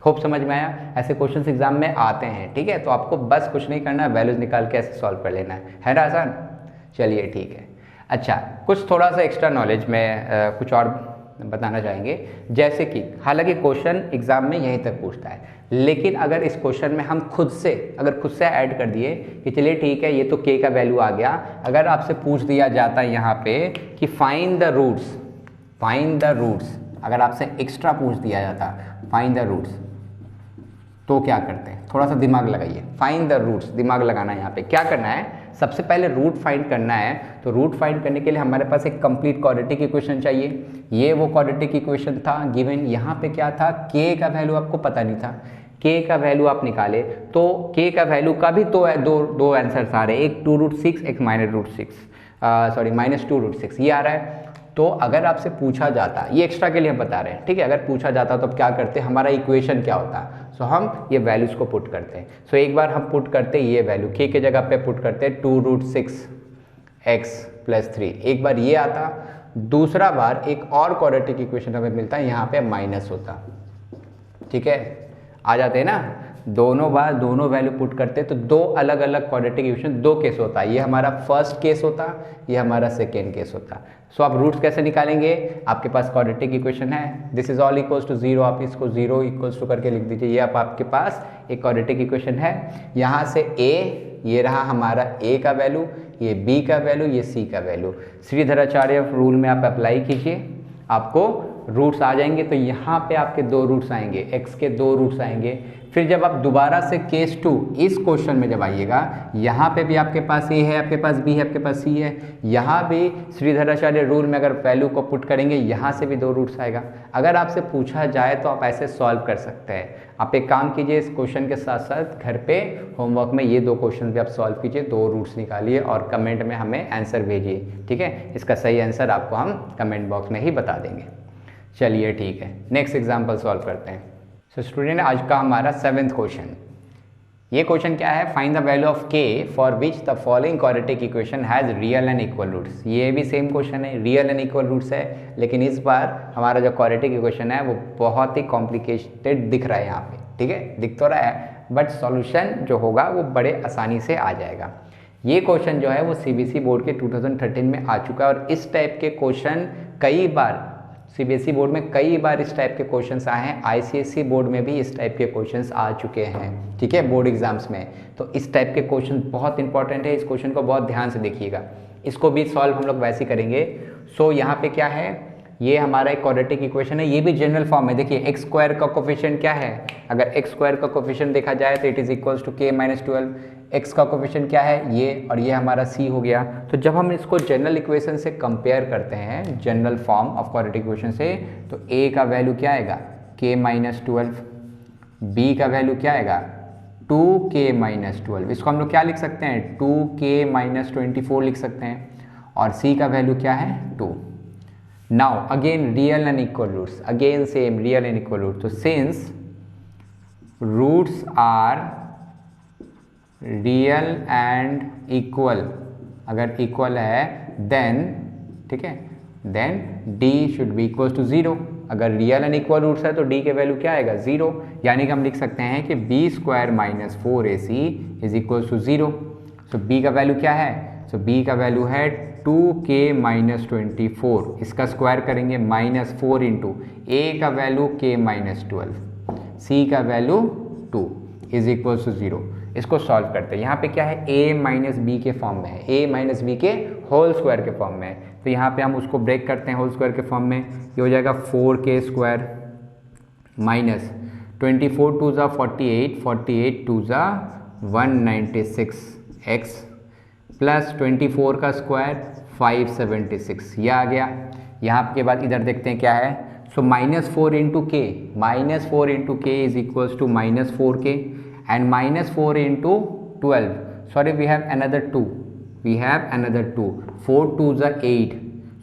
होप समझ में आया। ऐसे क्वेश्चंस एग्जाम में आते हैं। ठीक है, तो आपको बस कुछ नहीं करना है, वैल्यूज निकाल के ऐसे सॉल्व कर लेना है ना आसान। चलिए ठीक है। अच्छा, कुछ थोड़ा सा एक्स्ट्रा नॉलेज में कुछ और बताना चाहेंगे, जैसे कि हालांकि क्वेश्चन एग्जाम में यहीं तक पूछता है, लेकिन अगर इस क्वेश्चन में हम खुद से ऐड कर दिए कि चलिए ठीक है ये तो k का वैल्यू आ गया, अगर आपसे पूछ दिया जाता है यहाँ पे कि फाइंड द रूट्स, अगर आपसे एक्स्ट्रा पूछ दिया जाता फाइंड द रूट्स, तो क्या करते हैं, थोड़ा सा दिमाग लगाइए। फाइंड द रूट्स, दिमाग लगाना है। यहाँ पे क्या करना है, सबसे पहले रूट फाइंड करना है। तो रूट फाइंड करने के लिए हमारे पास एक कंप्लीट क्वाड्रेटिक इक्वेशन चाहिए। ये वो क्वाड्रेटिक इक्वेशन था गिवन। यहाँ पे क्या था, k का वैल्यू आपको पता नहीं था, k का वैल्यू आप निकाले तो k का वैल्यू का भी तो दो आंसर्स आ रहे हैं, एक 2√6 एक माइनस 2√6 ये आ रहा है। तो अगर आपसे पूछा जाता, ये एक्स्ट्रा के लिए हम बता रहे हैं, ठीक है, अगर पूछा जाता तो अब क्या करते, हमारा इक्वेशन क्या होता, सो हम ये वैल्यूज को पुट करते हैं। सो एक बार हम पुट करते हैं ये वैल्यू, k के जगह पे पुट करते हैं 2√6x + 3, एक बार ये आता, दूसरा बार एक और क्वाड्रेटिक इक्वेशन हमें मिलता है, यहाँ पे माइनस होता। ठीक है, आ जाते हैं ना, दोनों बार दोनों वैल्यू पुट करते हैं तो दो अलग अलग क्वाड्रेटिक इक्वेशन, दो केस होता है। ये हमारा फर्स्ट केस होता, ये हमारा सेकेंड केस होता। सो आप रूट्स कैसे निकालेंगे, आपके पास क्वाड्रेटिक इक्वेशन है, this is all equals to 0, आप इसको 0 इक्वल्स टू करके लिख दीजिए। ये आपके पास एक क्वाड्रेटिक इक्वेशन है। यहाँ से a, ये रहा हमारा a का वैल्यू, ये b का वैल्यू, ये c का वैल्यू। श्रीधराचार्य रूल में आप अप्लाई कीजिए, आपको रूट्स आ जाएंगे। तो यहाँ पे आपके दो रूट्स आएंगे, x के दो रूट्स आएंगे। फिर जब आप दोबारा से केस 2 इस क्वेश्चन में जब आइएगा, यहाँ पे भी आपके पास a है, आपके पास b है, आपके पास c है, यहाँ भी श्रीधराचार्य रूल में अगर वैल्यू को पुट करेंगे, यहाँ से भी दो रूट्स आएगा। अगर आपसे पूछा जाए तो आप ऐसे सॉल्व कर सकते हैं। आप एक काम कीजिए, इस क्वेश्चन के साथ साथ घर पे होमवर्क में ये दो क्वेश्चन भी आप सॉल्व कीजिए, दो रूट्स निकालिए और कमेंट में हमें आंसर भेजिए। ठीक है, इसका सही आंसर आपको हम कमेंट बॉक्स में ही बता देंगे। चलिए ठीक है, नेक्स्ट एग्जाम्पल सॉल्व करते हैं। सो स्टूडेंट, आज का हमारा 7th क्वेश्चन, ये क्वेश्चन क्या है, find the value of k for which the following quadratic equation has real and equal roots. ये भी सेम क्वेश्चन है, रियल एंड इक्वल रूट्स है, लेकिन इस बार हमारा जो क्वाड्रेटिक इक्वेशन है वो बहुत ही कॉम्प्लिकेटेड दिख रहा है यहाँ पे, ठीक है, दिख तो रहा है बट सॉल्यूशन जो होगा वो बड़े आसानी से आ जाएगा। ये क्वेश्चन जो है वो सीबीएसई बोर्ड के 2013 में आ चुका है और इस टाइप के क्वेश्चन कई बार सीबीएसई बोर्ड में कई बार इस टाइप के क्वेश्चंस आए हैं, आईसीएसई बोर्ड में भी इस टाइप के क्वेश्चंस आ चुके हैं, ठीक है, बोर्ड एग्जाम्स में। तो इस टाइप के क्वेश्चन बहुत इंपॉर्टेंट है, इस क्वेश्चन को बहुत ध्यान से देखिएगा, इसको भी सॉल्व हम लोग वैसे करेंगे। सो यहाँ पे क्या है, ये हमारा एक क्वाड्रेटिक इक्वेशन है, ये भी जनरल फॉर्म है। देखिए एक्स स्क्वायर का कोफिशिएंट क्या है, अगर एक्स स्क्वायर का कोफिशिएंट देखा जाए तो it is equals to k - 12। X का कोफिशिएंट क्या है, ये, और ये हमारा c हो गया। तो जब हम इसको जनरल इक्वेशन से कंपेयर करते हैं, general form of quadratic equation से, तो a का वैल्यू क्या आएगा k - 12, b का वैल्यू क्या आएगा 2k - 12, इसको हम लोग क्या लिख सकते हैं 2k - 24 लिख सकते हैं, और c का वैल्यू क्या है 2। Now again real and equal roots, again same real and equal roots. So since roots are real and equal, अगर equal है then, ठीक है, then d should be equals to 0। अगर real and equal roots है तो d के value क्या आएगा 0, यानी कि हम लिख सकते हैं कि b² - 4ac is equals to 0। So b का वैल्यू क्या है, so b का वैल्यू है 2k - 24, इसका स्क्वायर करेंगे -4 इंटू a का वैल्यू k - 12, c का वैल्यू 2 इज इक्वल टू 0। इसको सॉल्व करते हैं, यहाँ पे क्या है a - b के फॉर्म में है, a - b के होल स्क्वायर के फॉर्म में है, तो यहाँ पे हम उसको ब्रेक करते हैं होल स्क्वायर के फॉर्म में। ये हो जाएगा 4k square minus 24 × 2 = 48, 48 × 2 = 196 x plus 24 का स्क्वायर 576, यह आ गया। यहाँ के बाद इधर देखते हैं क्या है, सो -4 इंटू के, -4 into k is equals to -4k and -4 into 12, sorry we have another 2, we have another 2, 4 × 2 = 8,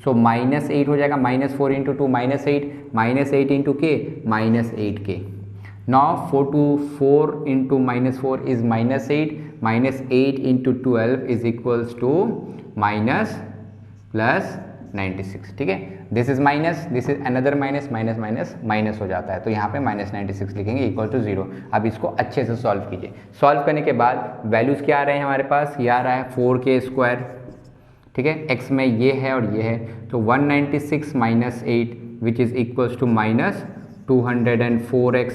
so -8 हो जाएगा, -4 इंटू 2 -8 इंटू के -8k। Now 4 into -4 is -8, -8 into 12 is equals to minus plus 96, ठीक है, this is minus, this is another minus, minus minus minus हो जाता है, तो यहाँ पे -96 लिखेंगे इक्वल टू 0। अब इसको अच्छे से सॉल्व कीजिए, सॉल्व करने के बाद वैल्यूज़ क्या आ रहे हैं हमारे पास, ये आ रहा है 4k स्क्वायर, ठीक है, x में ये है और ये है, तो 196 - 8 which is equals to -204x,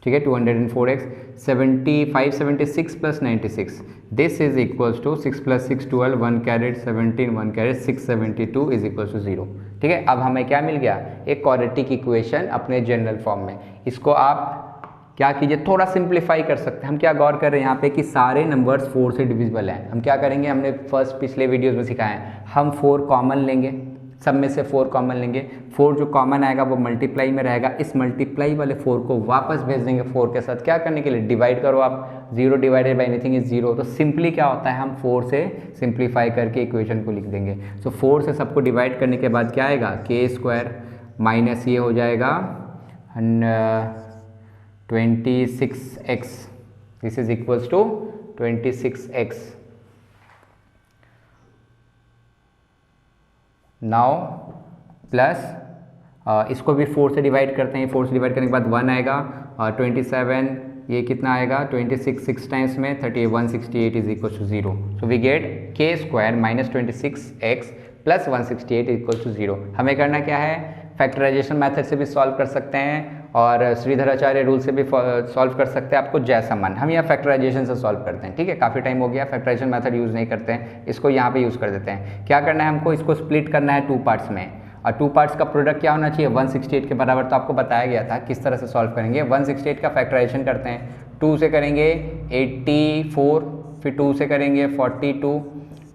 ठीक है, 204x, 576 plus 96, this is equals to 6 + 6 12, 1 caret 17, 1 caret 672 is equals to 0, ठीक है। अब हमें क्या मिल गया, एक क्वाड्रेटिक इक्वेशन अपने जनरल फॉर्म में। इसको आप क्या कीजिए, थोड़ा सिंप्लीफाई कर सकते हैं। हम क्या गौर कर रहे हैं यहाँ पे कि सारे नंबर्स 4 से डिविजिबल हैं। हम क्या करेंगे, हमने पिछले वीडियोज़ में सिखाया है, हम 4 कॉमन लेंगे, सब में से 4 कॉमन लेंगे, 4 जो कॉमन आएगा वो मल्टीप्लाई में रहेगा, इस मल्टीप्लाई वाले 4 को वापस भेज देंगे 4 के साथ, क्या करने के लिए, डिवाइड करो आप, 0 डिवाइडेड बाई एनीथिंग इज 0, तो सिंपली क्या होता है, हम 4 से सिंप्लीफाई करके इक्वेशन को लिख देंगे। सो 4 से सबको डिवाइड करने के बाद क्या आएगा, k स्क्वायर माइनस ये हो जाएगा 26x, this is equals to 26x। Now plus इसको भी 4 से डिवाइड करते हैं, 4 से डिवाइड करने के बाद 1 आएगा, 27 ये कितना आएगा 26 6 टाइम्स में 31, 168 is equal to 0। So we get k square minus 26x plus 168 equal to 0। हमें करना क्या है, फैक्टराइजेशन मेथड से भी सॉल्व कर सकते हैं और श्रीधराचार्य रूल से भी सॉल्व कर सकते हैं, आपको जैसा मन। हम यहाँ फैक्टराइजेशन से सॉल्व करते हैं, ठीक है, काफ़ी टाइम हो गया फैक्टराइजेशन मेथड यूज़ नहीं करते हैं, इसको यहाँ पे यूज़ कर देते हैं। क्या करना है हमको, इसको स्प्लिट करना है 2 पार्ट्स में, और 2 पार्ट्स का प्रोडक्ट क्या होना चाहिए 168 के बराबर, तो आपको बताया गया था किस तरह से सॉल्व करेंगे। 168 का फैक्टराइजेशन करते हैं, 2 से करेंगे 84, फिर 2 से करेंगे 42,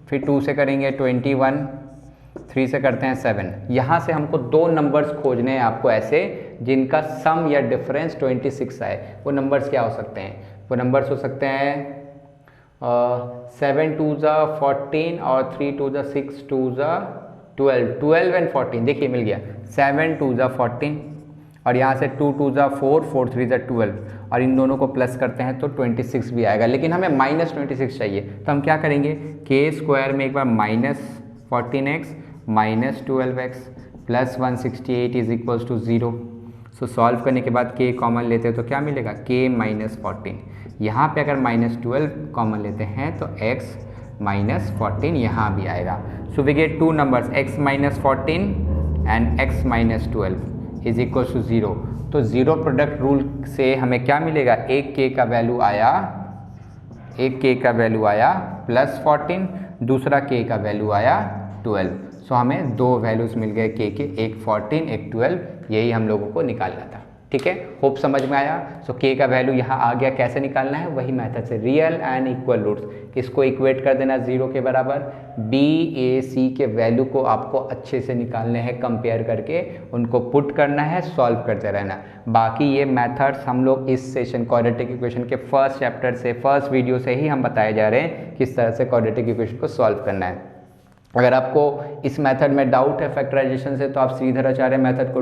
फिर 2 से करेंगे 21, 3 से करते हैं 7। यहाँ से हमको 2 नंबर्स खोजने हैं आपको ऐसे जिनका सम या डिफरेंस 26 आए। वो नंबर्स क्या हो सकते हैं, वो नंबर्स हो सकते हैं 7 × 2 = 14 और 3 × 2 = 6, 2 × 12, 12 एंड 14, देखिए मिल गया, 7 × 2 = 14 और यहाँ से 2 2 ज़ा 4, 4 3 ज़ा 12, और इन दोनों को प्लस करते हैं तो 26 भी आएगा, लेकिन हमें -26 चाहिए। तो हम क्या करेंगे, के स्क्वायर में एक बार -14x - 12x + 168 is equals to 0। So solve करने के बाद के कॉमन लेते हैं तो क्या मिलेगा, के -14। यहाँ पे अगर -12 कॉमन लेते हैं तो x -14 यहाँ भी आएगा। So we get 2 numbers, x -14 and x -12 is equal to 0। तो ज़ीरो प्रोडक्ट रूल से हमें क्या मिलेगा, एक के का वैल्यू आया, एक के का वैल्यू आया +14, दूसरा के का वैल्यू आया 12। सो हमें दो वैल्यूज़ मिल गए के, एक 14 एक 12, यही हम लोगों को निकालना था। ठीक है, होप समझ में आया। सो के का वैल्यू यहाँ आ गया, कैसे निकालना है, वही मेथड से, रियल एंड इक्वल रूट्स, इसको इक्वेट कर देना 0 के बराबर। बी ए सी के वैल्यू को आपको अच्छे से निकालने हैं, कंपेयर करके उनको पुट करना है, सॉल्व करते रहना। बाकी ये मेथड्स हम लोग इस सेशन क्वाड्रेटिक इक्वेशन के फर्स्ट चैप्टर से, फर्स्ट वीडियो से ही हम बताए जा रहे हैं किस तरह से क्वाड्रेटिक इक्वेशन को सॉल्व करना है। अगर आपको इस मेथड में डाउट है फैक्टराइजेशन से, तो आप श्रीधराचार्य मेथड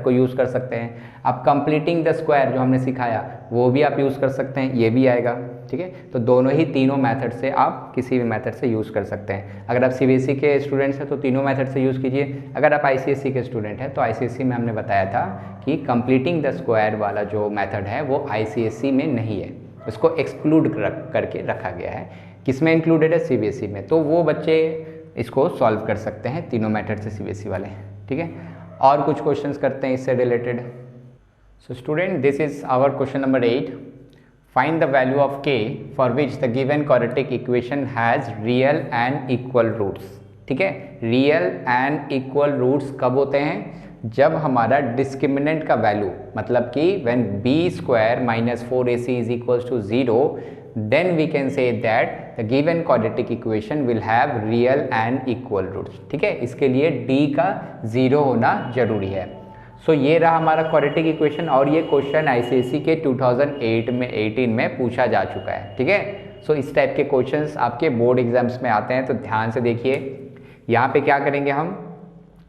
को यूज़ कर सकते हैं। आप कंप्लीटिंग द स्क्वायर जो हमने सिखाया वो भी आप यूज़ कर सकते हैं, ये भी आएगा। ठीक है, तो दोनों ही तीनों मेथड से आप किसी भी मेथड से यूज़ कर सकते हैं। अगर आप सीबीएसई के स्टूडेंट्स हैं तो तीनों मेथड से यूज़ कीजिए। अगर आप आईसीएसई के स्टूडेंट हैं तो आईसीएसई में हमने बताया था कि कंप्लीटिंग द स्क्वायर वाला जो मेथड है वो आईसीएसई में नहीं है, उसको एक्सक्लूड करके रखा गया है। किसमें इंक्लूडेड है, सीबीएसई में। तो वो बच्चे इसको सॉल्व कर सकते हैं तीनों मेथड से, सीबीएसई वाले। ठीक है, और कुछ क्वेश्चंस करते हैं इससे related. So student, this is our question number 8। Find the value of के for which the given quadratic equation has real and equal roots. ठीक है, रियल एंड इक्वल रूट्स कब होते हैं, जब हमारा डिस्क्रिमिनेंट का वैल्यू, मतलब कि when b² - 4ac is equals to 0, then we can say that the given quadratic equation will have real and equal roots। ठीक है, इसके लिए d का 0 होना जरूरी है। सो ये रहा हमारा क्वाड्रेटिक इक्वेशन, और ये क्वेश्चन आईसीएसई के 2018 में पूछा जा चुका है। ठीक है, सो इस टाइप के क्वेश्चंस आपके बोर्ड एग्जाम्स में आते हैं, तो ध्यान से देखिए। यहाँ पे क्या करेंगे हम,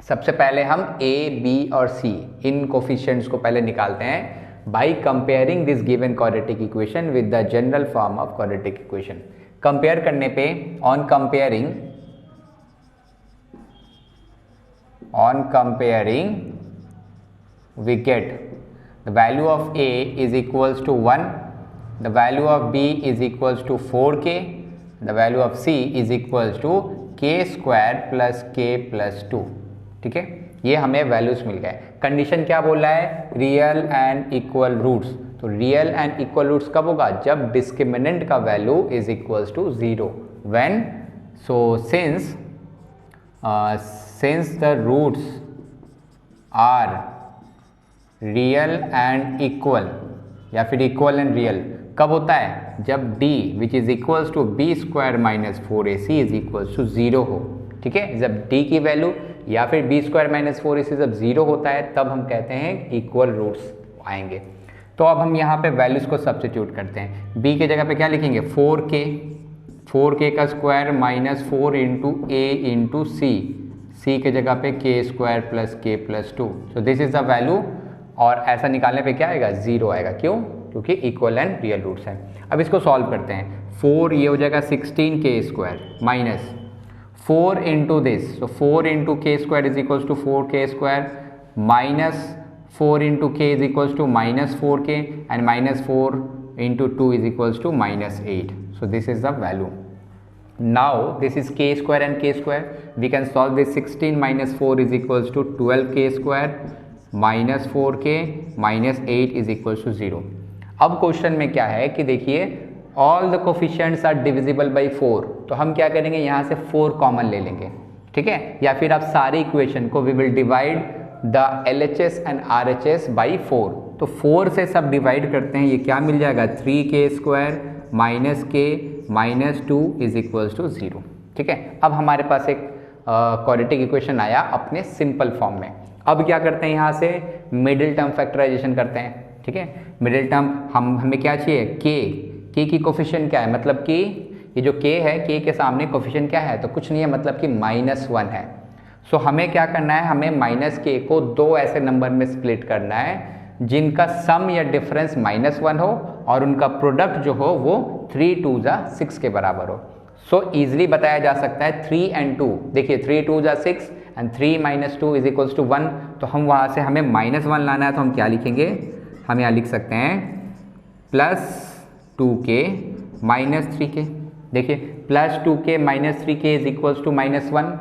सबसे पहले हम a, b और c इन कोफिशिएंट्स को पहले निकालते हैं by comparing this given quadratic equation with the general form of quadratic equation। Compare करने पे, on comparing we get the value of a is equals to 1, the value of b is equals to 4k, the value of c is equals to k² plus k plus 2। ठीक है, ये हमें values मिल गए। Condition क्या बोल रहा है, real and equal roots. तो रियल एंड इक्वल रूट्स कब होगा, जब डिस्क्रिमिनेंट का value is equals to 0, when, so since the roots are real and equal, या फिर इक्वल एंड रियल, कब होता है, जब d which is equals to b² - 4ac is equals to 0 हो। ठीक है, जब d की वैल्यू या फिर b² - 4ac जब 0 होता है तब हम कहते हैं इक्वल रूट्स आएंगे। तो अब हम यहाँ पे वैल्यूज को सब्स्टिट्यूट करते हैं। b के जगह पे क्या लिखेंगे, 4k का square -4 into a into c के जगह पे k² plus k plus 2। So this is the value, और ऐसा निकालने पे क्या आएगा, 0 आएगा। क्यों, क्योंकि इक्वल एंड रियल रूट्स हैं। अब इसको सॉल्व करते हैं। 4 ये हो जाएगा 16k² minus 4 into this, so 4 into k² is equals to 4k² minus 4 into k is equals to -4k and -4 into 2 is equals to -8। So this is the value. Now this is k² and k², we can solve this. 16 - 4 is equals to 12k² minus 4k minus 8 is equals to 0। अब question में क्या है कि देखिए, all the coefficients are divisible by 4, तो हम क्या करेंगे, यहाँ से 4 कॉमन ले लेंगे। ठीक है, या फिर आप सारी इक्वेशन को we will divide the LHS and RHS by 4। तो 4 से सब डिवाइड करते हैं, ये क्या मिल जाएगा, 3k² minus k minus 2 is equals to 0। ठीक है, अब हमारे पास एक क्वाड्रेटिक इक्वेशन आया अपने सिंपल फॉर्म में। अब क्या करते हैं, यहाँ से मिडिल टर्म फैक्टराइजेशन करते हैं। ठीक है, मिडिल टर्म हमें क्या चाहिए, के की कोफिशिएंट क्या है, मतलब कि ये जो k है, k के सामने कोफिशिएंट क्या है, तो कुछ नहीं है, मतलब कि -1 है। सो हमें क्या करना है, हमें माइनस के को दो ऐसे नंबर में स्प्लिट करना है जिनका सम या डिफरेंस -1 हो और उनका प्रोडक्ट जो हो वो 3 2 जा 6 के बराबर हो। सो ईजिली बताया जा सकता है 3 and 2, देखिए 3 2 जा 6 एंड 3 - 2 इज इक्वल्स टू 1। तो हम वहाँ से हमें -1 लाना है, तो हम क्या लिखेंगे, हम यहाँ लिख सकते हैं +2k -3k। देखिए +2k -3k is equals to -1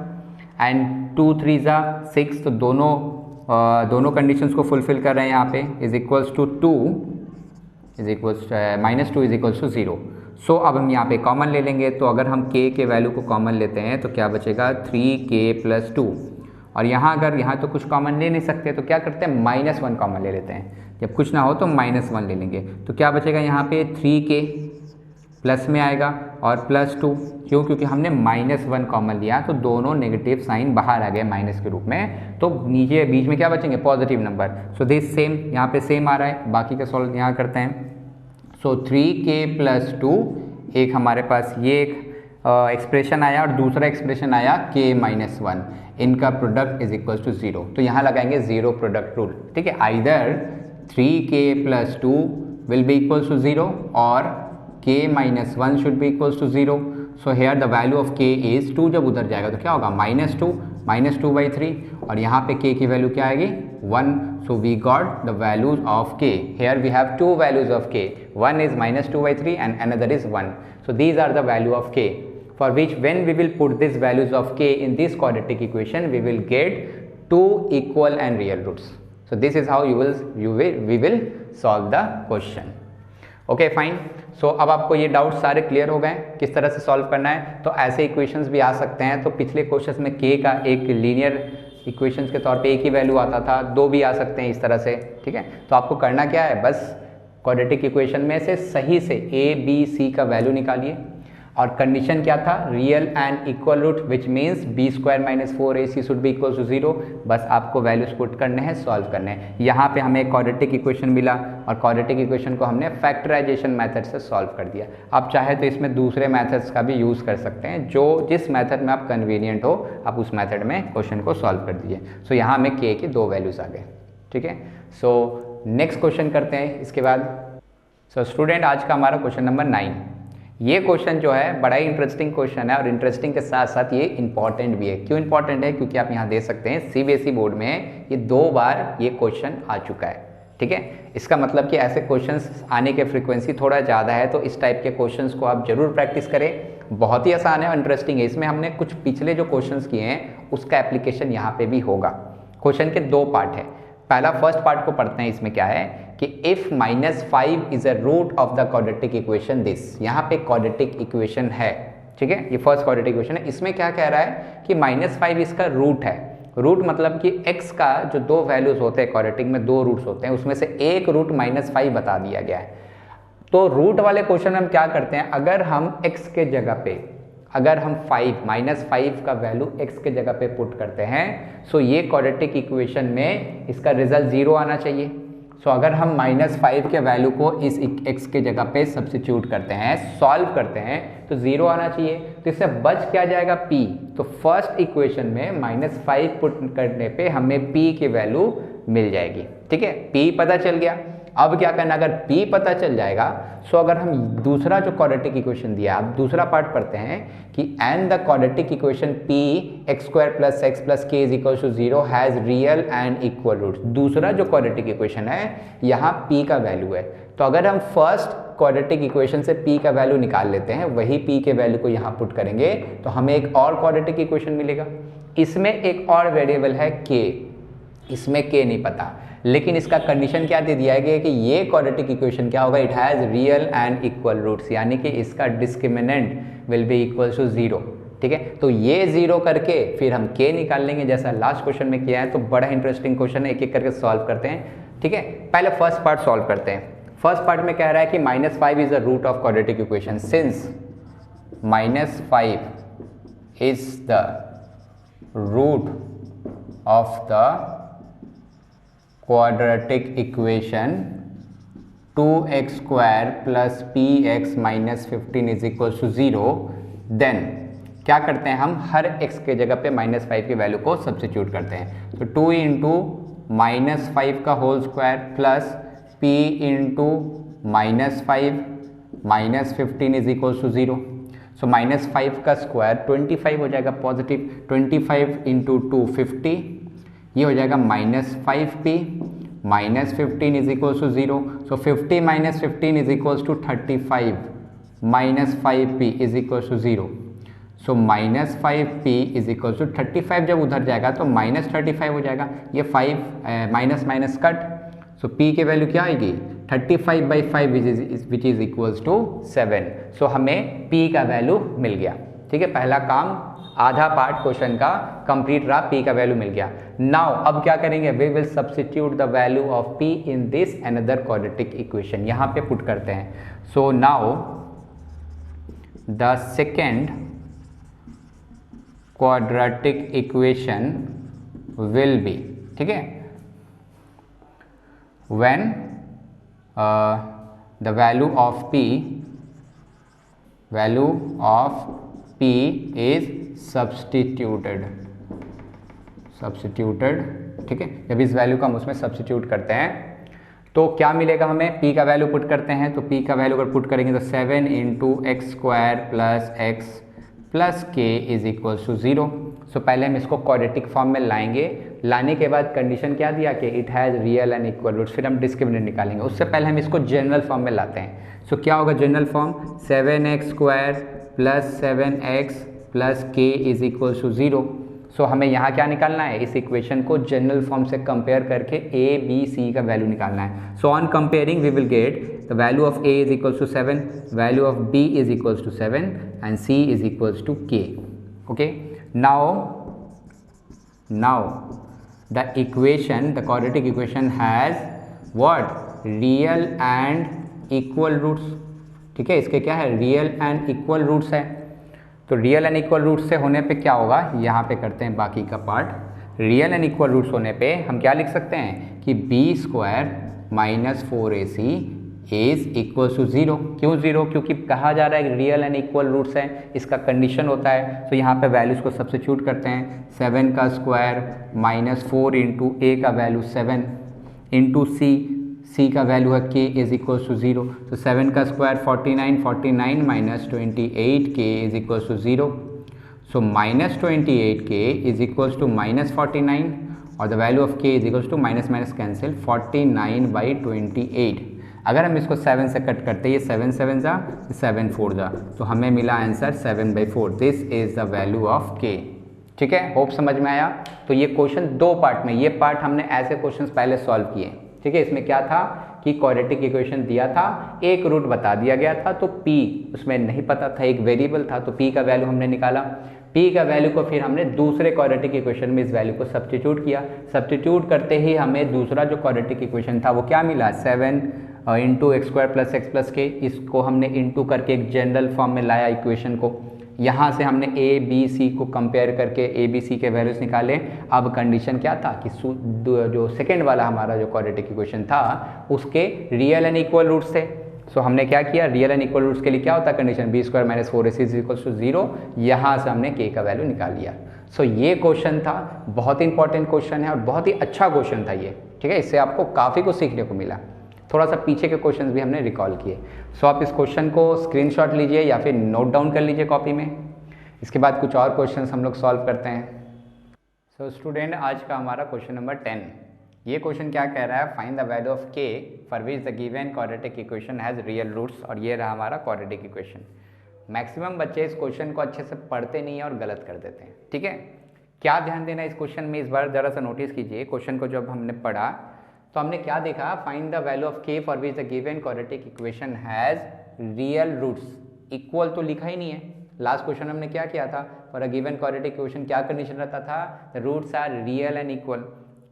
and 2 3 जा 6, तो दोनों कंडीशंस को फुलफिल कर रहे हैं यहाँ पे, is equals to 2 is equals -2 is equals to 0। So अब हम यहाँ पे कॉमन ले लेंगे, तो अगर हम k के वैल्यू को कॉमन लेते हैं तो क्या बचेगा 3k + 2, और यहाँ अगर यहाँ तो कुछ कॉमन ले नहीं सकते तो क्या करते हैं -1 कॉमन ले लेते हैं, जब कुछ ना हो तो -1 ले लेंगे। तो क्या बचेगा यहाँ पे 3k प्लस में आएगा और +2, क्यों, क्योंकि हमने -1 कॉमन लिया तो दोनों नेगेटिव साइन बाहर आ गए माइनस के रूप में, तो नीचे बीच में क्या बचेंगे positive number. So this same यहाँ पे सेम आ रहा है, बाकी का सॉल्व यहाँ करते हैं। सो 3k + 2, एक हमारे पास ये एक एक्सप्रेशन आया और दूसरा एक्सप्रेशन आया k - 1, इनका प्रोडक्ट इज इक्वल टू 0। तो यहाँ लगाएंगे 0 प्रोडक्ट रूल, ठीक है। Either 3k + 2 will be equals to 0 और k - 1 should be equals to 0। So here the value of k is 2, जब उधर जाएगा तो क्या होगा -2/3, और यहाँ पे k की वैल्यू क्या आएगी 1। So we got the values of k, here we have two values of k, one is -2/3 and another is 1। so these are the value of k, for which when we will put these values of k in this quadratic equation we will get two equal and real roots। so this is how we will solve the question। Okay fine. So अब आपको ये doubt सारे clear हो गए किस तरह से solve करना है। तो ऐसे इक्वेशंस भी आ सकते हैं, तो पिछले क्वेश्चंस में k का एक लीनियर इक्वेशंस के तौर पे एक ही वैल्यू आता था, दो भी आ सकते हैं इस तरह से, ठीक है। तो आपको करना क्या है, बस क्वाड्रेटिक इक्वेशन में से सही से a b c का वैल्यू निकालिए, और कंडीशन क्या था, real and equal root which means b² - 4ac should be equal to 0। बस आपको वैल्यूज पुट करने हैं, सॉल्व करने हैं। यहाँ पे हमें क्वाड्रेटिक इक्वेशन मिला और क्वाड्रेटिक इक्वेशन को हमने फैक्टराइजेशन मेथड से सॉल्व कर दिया। आप चाहे तो इसमें दूसरे मेथड्स का भी यूज़ कर सकते हैं, जिस मेथड में आप कन्वीनियंट हो आप उस मेथड में क्वेश्चन को सॉल्व कर दीजिए। सो यहाँ हमें k की दो वैल्यूज आ गए, ठीक है। सो नेक्स्ट क्वेश्चन करते हैं इसके बाद। सो स्टूडेंट, आज का हमारा क्वेश्चन नंबर 9। ये क्वेश्चन जो है बड़ा ही इंटरेस्टिंग क्वेश्चन है, और इंटरेस्टिंग के साथ साथ ये इंपॉर्टेंट भी है। क्यों इंपॉर्टेंट है, क्योंकि आप यहाँ दे सकते हैं CBSE बोर्ड में ये 2 बार ये क्वेश्चन आ चुका है, ठीक है। इसका मतलब कि ऐसे क्वेश्चंस आने के फ्रिक्वेंसी थोड़ा ज़्यादा है, तो इस टाइप के क्वेश्चंस को आप जरूर प्रैक्टिस करें। बहुत ही आसान है और इंटरेस्टिंग है। इसमें हमने कुछ पिछले जो क्वेश्चंस किए हैं उसका एप्लीकेशन यहाँ पे भी होगा। क्वेश्चन के 2 पार्ट है। पहला फर्स्ट पार्ट को पढ़ते हैं। इसमें क्या है कि if -5 is a root of the quadratic equation this, यहाँ पे क्वाड्रेटिक इक्वेशन है, ठीक है। ये फर्स्ट क्वाड्रेटिक इक्वेशन है। इसमें क्या कह रहा है कि -5 इसका रूट है। रूट मतलब कि x का जो 2 वैल्यूज होते हैं, क्वाड्रेटिक में 2 रूट्स होते हैं, उसमें से एक रूट -5 बता दिया गया है। तो रूट वाले क्वेश्चन में हम क्या करते हैं, अगर हम x के जगह पे अगर हम -5 का वैल्यू x के जगह पे पुट करते हैं, सो ये क्वाड्रेटिक इक्वेशन में इसका रिजल्ट 0 आना चाहिए। सो अगर हम -5 के वैल्यू को इस x के जगह पे सब्स्टिट्यूट करते हैं, सॉल्व करते हैं, तो 0 आना चाहिए। तो इससे बच क्या जाएगा, p। तो फर्स्ट इक्वेशन में -5 पुट करने पे हमें p की वैल्यू मिल जाएगी, ठीक है। p पता चल गया। अब क्या करना, अगर p पता चल जाएगा, सो अगर हम दूसरा जो क्वाड्रेटिक इक्वेशन दिया, अब दूसरा पार्ट पढ़ते हैं कि and the quadratic equation p x² + x + k = 0 has real and equal roots. दूसरा जो क्वाड्रेटिक इक्वेशन है, यहाँ p का वैल्यू है। तो अगर हम फर्स्ट क्वाड्रेटिक इक्वेशन से p का वैल्यू निकाल लेते हैं, वही p के वैल्यू को यहाँ पुट करेंगे, तो हमें एक और क्वाड्रेटिक इक्वेशन मिलेगा। इसमें एक और वेरिएबल है k, इसमें k नहीं पता, लेकिन इसका कंडीशन क्या दे दिया है कि ये क्वाड्रेटिक इक्वेशन क्या होगा, it has real and equal roots, यानी कि इसका discriminant will be equal to 0, ठीक है। तो ये 0 करके फिर हम k निकाल लेंगे, जैसा लास्ट क्वेश्चन में किया है। तो बड़ा इंटरेस्टिंग क्वेश्चन है, एक एक करके सॉल्व करते हैं, ठीक है। पहले फर्स्ट पार्ट सॉल्व करते हैं। फर्स्ट पार्ट में कह रहा है कि -5 is the root of quadratic equation. Since -5 is the root of the quadratic equation 2x² + px - 15 = 0, then क्या करते हैं, हम हर x के जगह पे -5 की वैल्यू को सब्स्टिट्यूट करते हैं। तो 2 इंटू -5 का whole square plus p into -5 -15 is equal to 0। So -5 का स्क्वायर 25 हो जाएगा पॉजिटिव, 25 इंटू 2 50, ये हो जाएगा -5p -15 is equal to 0। So 50 - 15 is equal to 35 -5p is equal to 0। So -5p is equal to 35, जब उधर जाएगा तो -35 हो जाएगा, ये 5 माइनस माइनस कट। सो p की वैल्यू क्या आएगी 35/5 विच इज इक्वल्स टू 7। सो हमें p का वैल्यू मिल गया। ठीक है, पहला काम, आधा पार्ट क्वेश्चन का कंप्लीट रहा, p का वैल्यू मिल गया। नाउ अब क्या करेंगे, we will substitute the value of p in this another quadratic equation, यहाँ पे पुट करते हैं। So now the second quadratic equation will be, ठीक है, when the value of p is substituted, ठीक है, जब इस वैल्यू को हम उसमें सब्स्टिट्यूट करते हैं तो क्या मिलेगा हमें, p का वैल्यू पुट करते हैं तो p का वैल्यू अगर पुट करेंगे तो 7 into x square plus x plus k is equal to 0। सो पहले हम इसको क्वाड्रेटिक फॉर्म में लाएंगे, लाने के बाद कंडीशन क्या दिया कि it has real and equal roots, फिर हम डिस्क्रिमिनेंट निकालेंगे। उससे पहले हम इसको जनरल फॉर्म में लाते हैं। सो क्या होगा general form, 7x square plus 7x plus k is equal to 0। सो हमें यहाँ क्या निकालना है, इस इक्वेशन को जनरल फॉर्म से कंपेयर करके a b c का वैल्यू निकालना है। So on comparing we will get the value of a is equal to 7, value of b is equal to 7 and c is equal to k। Okay, now the equation, the quadratic equation has what, real and equal roots। ठीक है, इसके क्या है, real and equal roots है। तो real and equal roots से होने पे क्या होगा, यहाँ पे करते हैं बाकी का part. Real and equal roots होने पे हम क्या लिख सकते हैं कि b square minus 4ac is equal to 0। क्यों 0, क्योंकि कहा जा रहा है रियल एंड इक्वल रूट्स है, इसका कंडीशन होता है। तो यहाँ पे वैल्यूज़ को सब्स्टिट्यूट करते हैं, 7 का स्क्वायर माइनस 4 इंटू ए का वैल्यू 7 इंटू सी का वैल्यू है k इज इक्वल टू 0। तो 7 का square 49 minus 28 k is equal to 0। So minus 28 k is equal to minus 49 और the value of k is equal to minus minus cancel 49/28। अगर हम इसको 7 से कट करते हैं, ये 7 7 जा 7 4 जा, तो हमें मिला answer 7/4। This is the value of k। ठीक है, होप समझ में आया। तो ये क्वेश्चन दो पार्ट में, ये पार्ट हमने ऐसे क्वेश्चंस पहले सॉल्व किए। ठीक है, इसमें क्या था कि क्वाड्रेटिक इक्वेशन दिया था, एक रूट बता दिया गया था, तो p उसमें नहीं पता था, एक वेरिएबल था, तो p का वैल्यू हमने निकाला। p का वैल्यू को फिर हमने दूसरे क्वाड्रेटिक इक्वेशन में इस वैल्यू को सब्स्टिट्यूट किया। सब्स्टिट्यूट करते ही हमें दूसरा जो क्वाड्रेटिक इक्वेशन था वो क्या मिला, 7 into x square plus x plus के। इसको हमने इंटू करके एक जनरल फॉर्म में लाया इक्वेशन को। यहाँ से हमने ए बी सी को कंपेयर करके ए बी सी के वैल्यूज निकाले। अब कंडीशन क्या था कि जो सेकेंड वाला हमारा जो क्वाड्रेटिक इक्वेशन था उसके रियल एंड इक्वल रूट्स थे। सो हमने क्या किया, रियल एंड इक्वल रूट्स के लिए क्या होता है condition, b square minus 4ac is equal to 0। यहाँ से हमने के का वैल्यू निकाल लिया। सो ये क्वेश्चन था, बहुत इंपॉर्टेंट क्वेश्चन है और बहुत ही अच्छा क्वेश्चन था ये। ठीक है, इससे आपको काफ़ी कुछ सीखने को मिला। थोड़ा सा पीछे के क्वेश्चंस भी हमने रिकॉल किए। सो आप इस क्वेश्चन को स्क्रीनशॉट लीजिए या फिर नोट डाउन कर लीजिए कॉपी में। इसके बाद कुछ और क्वेश्चंस हम लोग सॉल्व करते हैं। सो स्टूडेंट, आज का हमारा क्वेश्चन नंबर 10। ये क्वेश्चन क्या कह रहा है, find the value of k for which the given quadratic equation has real roots. और ये रहा हमारा क्वाड्रेटिक इक्वेशन। मैक्सिमम बच्चे इस क्वेश्चन को अच्छे से पढ़ते नहीं है और गलत कर देते हैं। ठीक है, क्या ध्यान देना इस क्वेश्चन में, इस बार ज़रा सा नोटिस कीजिए। क्वेश्चन को जब हमने पढ़ा तो हमने क्या देखा, find the value of k for which the given quadratic equation has real roots. Equal तो लिखा ही नहीं है। लास्ट क्वेश्चन हमने क्या किया था, for a given quadratic equation क्या कंडीशन रहता था, the roots are real and equal.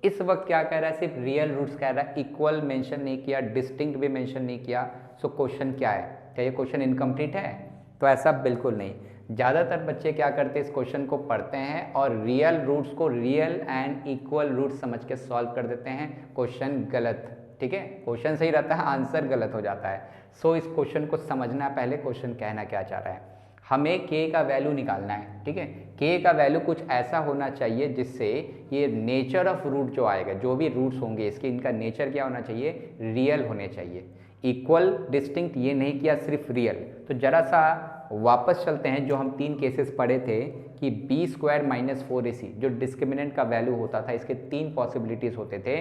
इस वक्त क्या कह रहा है, सिर्फ रियल रूट्स कह रहा है, इक्वल मेंशन नहीं किया, डिस्टिंक्ट भी मेंशन नहीं किया। सो क्वेश्चन क्या है, क्या ये क्वेश्चन इनकम्प्लीट है? तो ऐसा बिल्कुल नहीं। ज़्यादातर बच्चे क्या करते हैं, इस क्वेश्चन को पढ़ते हैं और रियल रूट्स को रियल एंड इक्वल रूट्स समझ के सॉल्व कर देते हैं। क्वेश्चन गलत। ठीक है, क्वेश्चन सही रहता है, आंसर गलत हो जाता है। सो इस क्वेश्चन को समझना, पहले क्वेश्चन कहना क्या चाह रहा है। हमें k का वैल्यू निकालना है, ठीक है। k का वैल्यू कुछ ऐसा होना चाहिए जिससे ये नेचर ऑफ रूट जो आएगा, जो भी रूट्स होंगे इसके, इनका नेचर क्या होना चाहिए, रियल होने चाहिए। इक्वल डिस्टिंक्ट ये नहीं किया, सिर्फ रियल। तो जरा सा वापस चलते हैं, जो हम 3 केसेस पढ़े थे कि बी स्क्वायर माइनस 4ac जो डिस्क्रिमिनेंट का वैल्यू होता था, इसके 3 पॉसिबिलिटीज़ होते थे।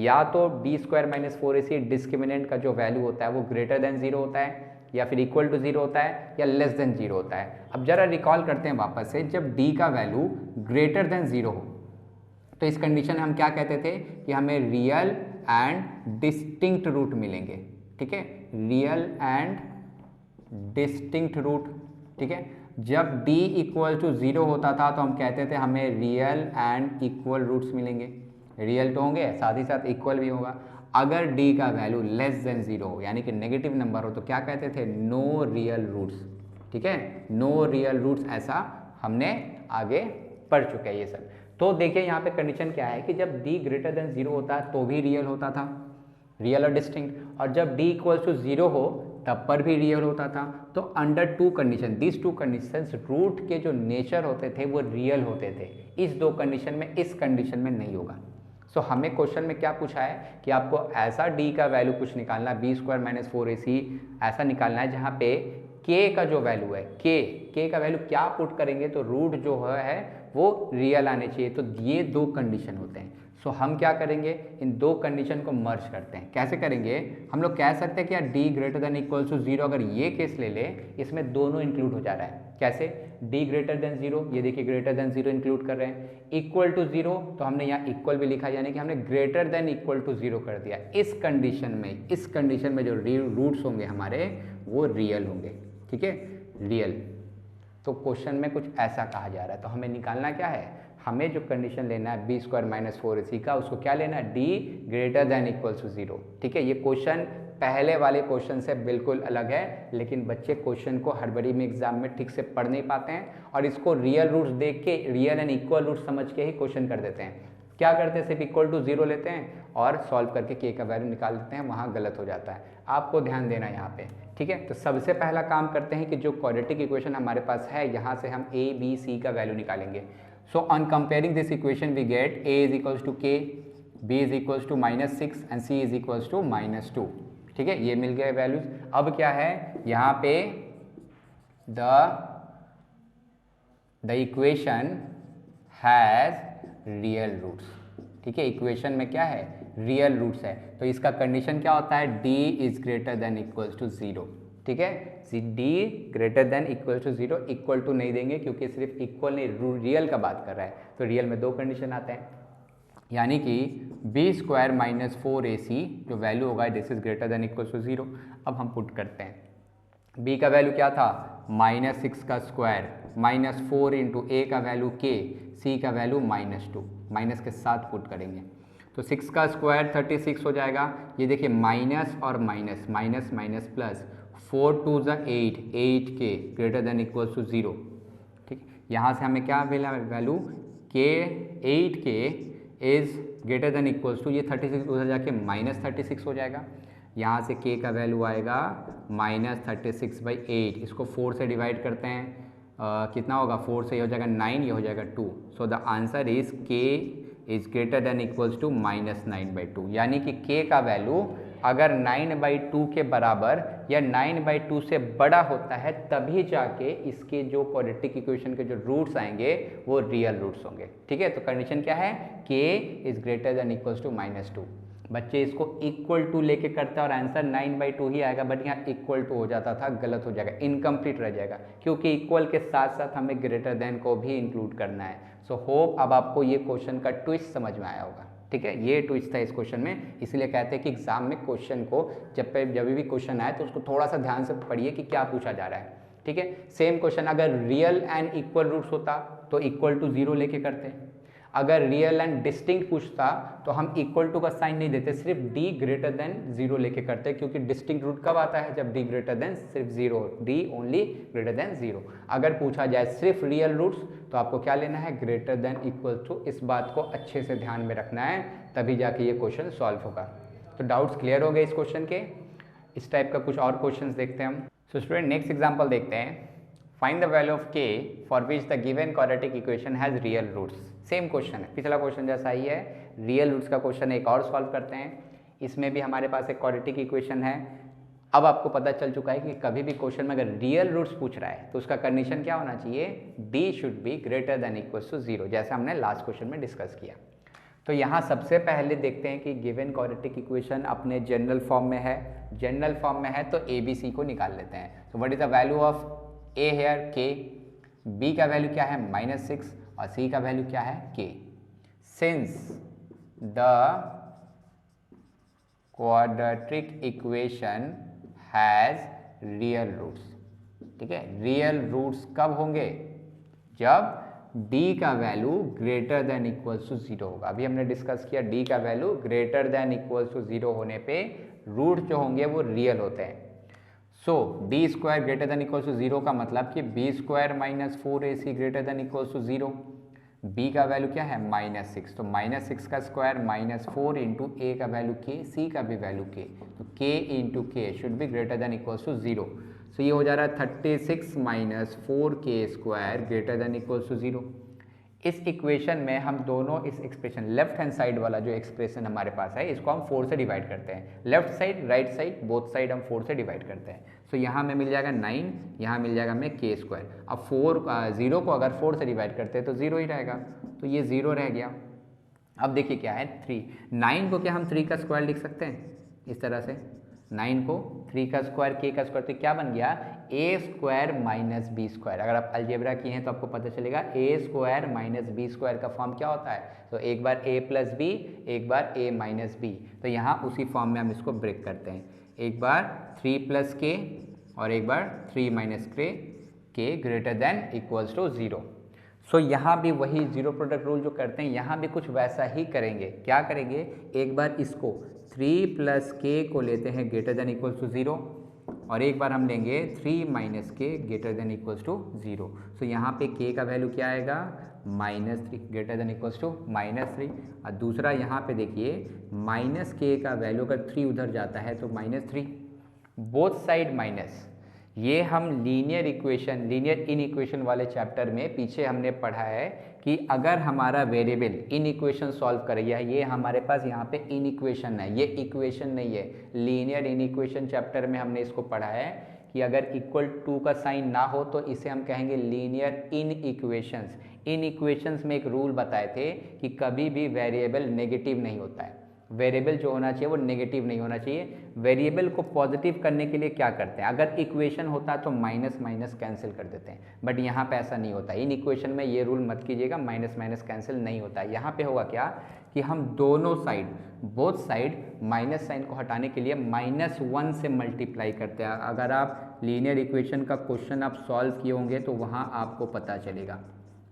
या तो B square minus 4ac discriminant का जो वैल्यू होता है वो ग्रेटर देन 0 होता है, या फिर इक्वल टू 0 होता है, या लेस देन 0 होता है। अब जरा रिकॉल करते हैं वापस से, जब d का वैल्यू ग्रेटर देन 0 हो तो इस कंडीशन में हम क्या कहते थे कि हमें रियल एंड डिस्टिंक्ट रूट मिलेंगे, ठीक है, रियल एंड डिस्टिंक्ट रूट, ठीक है। जब d इक्वल टू 0 होता था तो हम कहते थे हमें रियल एंड इक्वल रूट्स मिलेंगे। रियल तो होंगे, साथ ही साथ इक्वल भी होगा। अगर d का वैल्यू लेस देन 0 हो, यानी कि नेगेटिव नंबर हो, तो क्या कहते थे, नो रियल रूट्स, ठीक है, नो रियल रूट्स। ऐसा हमने आगे पढ़ चुके हैं ये सब। तो देखिए यहाँ पे कंडीशन क्या है कि जब d ग्रेटर देन 0 होता है तो भी रियल होता था, रियल और डिस्टिंक्ट, और जब d इक्वल टू 0 हो तब पर भी रियल होता था। तो under 2 condition, this 2 conditions, root के जो नेचर होते थे वो रियल होते थे। इस 2 कंडीशन में, इस कंडीशन में नहीं होगा। सो हमें क्वेश्चन में क्या पूछा है कि आपको ऐसा d का वैल्यू कुछ निकालना है, बी स्क्वायर माइनस 4ac ऐसा निकालना है जहाँ पे k का जो वैल्यू है, k का वैल्यू क्या पुट करेंगे तो रूट जो है वो रियल आने चाहिए। तो ये 2 कंडीशन होते हैं। सो हम क्या करेंगे, इन 2 कंडीशन को मर्ज करते हैं। कैसे करेंगे, हम लोग कह सकते हैं कि यार d greater than equal to 0, अगर ये केस ले ले, इसमें दोनों इंक्लूड हो जा रहा है। कैसे, d ग्रेटर देन 0, ये देखिए ग्रेटर देन 0 इंक्लूड कर रहे हैं, इक्वल टू 0 तो हमने यहाँ इक्वल भी लिखा, यानी कि हमने ग्रेटर देन इक्वल टू 0 कर दिया। इस कंडीशन में जो रूट्स होंगे हमारे वो रियल होंगे, ठीक है, रियल। तो क्वेश्चन में कुछ ऐसा कहा जा रहा है। तो हमें निकालना क्या है, हमें जो कंडीशन लेना है बी स्क्वायर माइनस 4ac का, उसको क्या लेना है, d greater than equal to 0, ठीक है। ये क्वेश्चन पहले वाले क्वेश्चन से बिल्कुल अलग है, लेकिन बच्चे क्वेश्चन को हड़बड़ी में एग्जाम में ठीक से पढ़ नहीं पाते हैं और इसको रियल रूट्स देख के, रियल एंड इक्वल रूट्स समझ के ही क्वेश्चन कर देते हैं। क्या करते हैं, सिर्फ इक्वल टू 0 लेते हैं और सॉल्व करके k का वैल्यू निकाल देते हैं, वहाँ गलत हो जाता है। आपको ध्यान देना है यहाँ पे, ठीक है। तो सबसे पहला काम करते हैं कि जो क्वाड्रेटिक इक्वेशन हमारे पास है, यहाँ से हम a b c का वैल्यू निकालेंगे। So on comparing this equation we get a is equals to k, b is equals to -6 and c is equals to -2, ठीक है। ये मिल गए वैल्यूज। अब क्या है, यहाँ पे the equation has real roots, ठीक है। इक्वेशन में क्या है, रियल रूट्स है। तो इसका कंडीशन क्या होता है, d is greater than equals to 0, ठीक है। d greater than equal to 0, equal to नहीं देंगे क्योंकि सिर्फ इक्वल नहीं, रियल का बात कर रहा है। तो रियल में 2 कंडीशन आते हैं, यानी कि बी स्क्वायर माइनस 4ac जो वैल्यू होगा this is greater than equal to 0। अब हम पुट करते हैं, b का वैल्यू क्या था, -6 का स्क्वायर, -4 इंटू a का वैल्यू k, c का वैल्यू -2, माइनस के साथ पुट करेंगे तो 6 का स्क्वायर 36 हो जाएगा। ये देखिए माइनस और माइनस, माइनस माइनस प्लस, 4 2 ज़ा 8, 8k greater than equals to 0, ठीक। यहाँ से हमें क्या मिला value, k 8k is greater than equals to, ये 36 उधर जाके -36 हो जाएगा। यहाँ से k का वैल्यू आएगा -36/8, इसको 4 से डिवाइड करते हैं, कितना होगा, 4 से ये हो जाएगा 9, ये हो जाएगा 2। So the answer is k is greater than equals to -9/2, यानी कि k का वैल्यू अगर 9/2 के बराबर या 9/2 से बड़ा होता है तभी जाके इसके जो क्वाड्रेटिक इक्वेशन के जो रूट्स आएंगे वो रियल रूट्स होंगे, ठीक है। तो कंडीशन क्या है, k is greater than equals to -2। बच्चे इसको इक्वल टू लेके करते हैं और आंसर 9/2 ही आएगा, बट यहाँ इक्वल टू हो जाता था, गलत हो जाएगा, इनकम्प्लीट रह जाएगा, क्योंकि इक्वल के साथ साथ हमें ग्रेटर देन को भी इंक्लूड करना है। सो होप अब आपको ये क्वेश्चन का ट्विस्ट समझ में आया होगा, ठीक है। ये ट्विस्ट था इस क्वेश्चन में, इसलिए कहते हैं कि एग्जाम में क्वेश्चन को जब भी क्वेश्चन आए तो उसको थोड़ा सा ध्यान से पढ़िए कि क्या पूछा जा रहा है, ठीक है। सेम क्वेश्चन अगर रियल एंड इक्वल रूट्स होता तो इक्वल टू 0 लेके करते हैं, अगर रियल एंड डिस्टिंक्ट पूछता तो हम इक्वल टू का साइन नहीं देते, सिर्फ d ग्रेटर देन 0 लेके करते, क्योंकि डिस्टिंक्ट रूट कब आता है, जब d ग्रेटर देन सिर्फ 0, d ओनली ग्रेटर देन 0। अगर पूछा जाए सिर्फ रियल रूट्स तो आपको क्या लेना है, ग्रेटर देन इक्वल टू। इस बात को अच्छे से ध्यान में रखना है, तभी जाके ये क्वेश्चन सॉल्व होगा। तो डाउट्स क्लियर हो गए इस क्वेश्चन के। इस टाइप का कुछ और क्वेश्चन देखते हैं हम। सो स्टूडेंट नेक्स्ट एग्जाम्पल देखते हैं। फाइंड द वैल्यू ऑफ के for which the given quadratic equation has real roots. Same question है, पिछला क्वेश्चन जैसा ही है, रियल रूट्स का क्वेश्चन एक और सॉल्व करते हैं। इसमें भी हमारे पास एक क्वाड्रेटिक इक्वेशन है। अब आपको पता चल चुका है कि कभी भी क्वेश्चन में अगर रियल रूट्स पूछ रहा है तो उसका कंडीशन क्या होना चाहिए, d should be greater than equals to 0, जैसा हमने लास्ट क्वेश्चन में डिस्कस किया। तो यहाँ सबसे पहले देखते हैं कि गिवन क्वाड्रेटिक इक्वेशन अपने जनरल फॉर्म में है। जनरल फॉर्म में है तो ए बी सी को निकाल लेते हैं। तो what is the value of a here k, b का वैल्यू क्या है -6 और सी का वैल्यू क्या है k. Since the quadratic equation has real roots, ठीक है, रियल रूट्स कब होंगे, जब d का value greater than equals to 0 होगा। अभी हमने डिस्कस किया d का value greater than equals to 0 होने पे रूट जो होंगे वो रियल होते हैं। सो d square greater than equals to 0 का मतलब कि b square minus 4ac greater than equals to 0। b का वैल्यू क्या है -6, तो -6 का स्क्वायर -4 इंटू a का वैल्यू k, c का भी वैल्यू k, तो k into k should be greater than equals to 0। सो ये हो जा रहा है 36 minus 4k square greater than equals to 0। इस इक्वेशन में हम दोनों इस एक्सप्रेशन लेफ्ट हैंड साइड वाला जो एक्सप्रेशन हमारे पास है इसको हम 4 से डिवाइड करते हैं। Left side right side both side हम 4 से डिवाइड करते हैं। सो यहाँ में मिल जाएगा 9, यहाँ मिल जाएगा हमें k स्क्वायर। अब 0 को अगर 4 से डिवाइड करते हैं तो 0 ही रहेगा, तो ये 0 रह गया। अब देखिए क्या है 3, 9 को क्या हम 3 का स्क्वायर लिख सकते हैं इस तरह से, 9 को 3 का स्क्वायर k का स्क्वायर, तो क्या बन गया a square minus b square. अगर आप अलजेब्रा किए हैं तो आपको पता चलेगा a square minus b square का फॉर्म क्या होता है, तो एक बार a प्लस बी, एक बार a माइनस बी। तो यहाँ उसी फॉर्म में हम इसको ब्रेक करते हैं, एक बार 3 प्लस k और एक बार 3 minus k greater than equals to 0। So यहाँ भी वही जीरो प्रोडक्ट रूल जो करते हैं यहाँ भी कुछ वैसा ही करेंगे। क्या करेंगे, एक बार इसको 3 प्लस के को लेते हैं ग्रेटर देन इक्वल्स टू 0 और एक बार हम लेंगे 3 माइनस के greater than equals to 0। So यहाँ पे k का वैल्यू क्या आएगा -3 ग्रेटर देन इक्वल्स टू -3। और दूसरा यहाँ पे देखिए माइनस के का वैल्यू अगर 3 उधर जाता है तो -3, बोथ साइड माइनस। ये हम linear equation, linear in equation वाले चैप्टर में पीछे हमने पढ़ा है कि अगर हमारा वेरिएबल इन इक्वेशन सॉल्व करेगा, ये हमारे पास यहाँ पे इन इक्वेशन है, ये इक्वेशन नहीं है। लीनियर इन इक्वेशन चैप्टर में हमने इसको पढ़ा है कि अगर इक्वल टू का साइन ना हो तो इसे हम कहेंगे लीनियर इन इक्वेशंस। इन इक्वेशंस में एक रूल बताए थे कि कभी भी वेरिएबल नेगेटिव नहीं होता है, वेरिएबल जो होना चाहिए वो नेगेटिव नहीं होना चाहिए। वेरिएबल को पॉजिटिव करने के लिए क्या करते हैं, अगर इक्वेशन होता है तो माइनस माइनस कैंसिल कर देते हैं, बट यहाँ पे ऐसा नहीं होता। इन इक्वेशन में ये रूल मत कीजिएगा, माइनस माइनस कैंसिल नहीं होता है। यहाँ पे होगा क्या कि हम दोनों side, both side minus sign को हटाने के लिए -1 से मल्टीप्लाई करते हैं। अगर आप लीनियर इक्वेशन का क्वेश्चन आप सॉल्व किए होंगे तो वहाँ आपको पता चलेगा,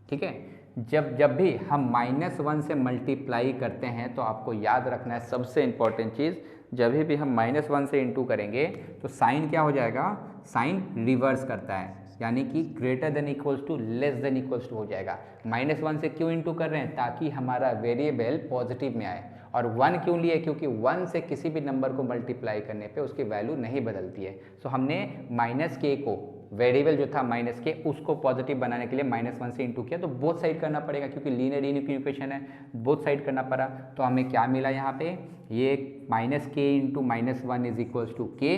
ठीक है। जब भी हम -1 से मल्टीप्लाई करते हैं तो आपको याद रखना है सबसे इम्पॉर्टेंट चीज़, जब भी हम -1 से इंटू करेंगे तो साइन क्या हो जाएगा, साइन रिवर्स करता है, यानी कि greater than equals to less than equals to हो जाएगा। -1 से क्यों इंटू कर रहे हैं, ताकि हमारा वेरिएबल पॉजिटिव में आए। और 1 क्यों लिए, क्योंकि 1 से किसी भी नंबर को मल्टीप्लाई करने पे उसकी वैल्यू नहीं बदलती है। सो हमने -k को, वेरिएबल जो था -k, उसको पॉजिटिव बनाने के लिए -1 से इंटू किया, तो बोथ साइड करना पड़ेगा क्योंकि लीनियर इन इक्वेशन है, बोथ साइड करना पड़ा। तो हमें क्या मिला यहाँ पे, ये -k into -1 is equals to k,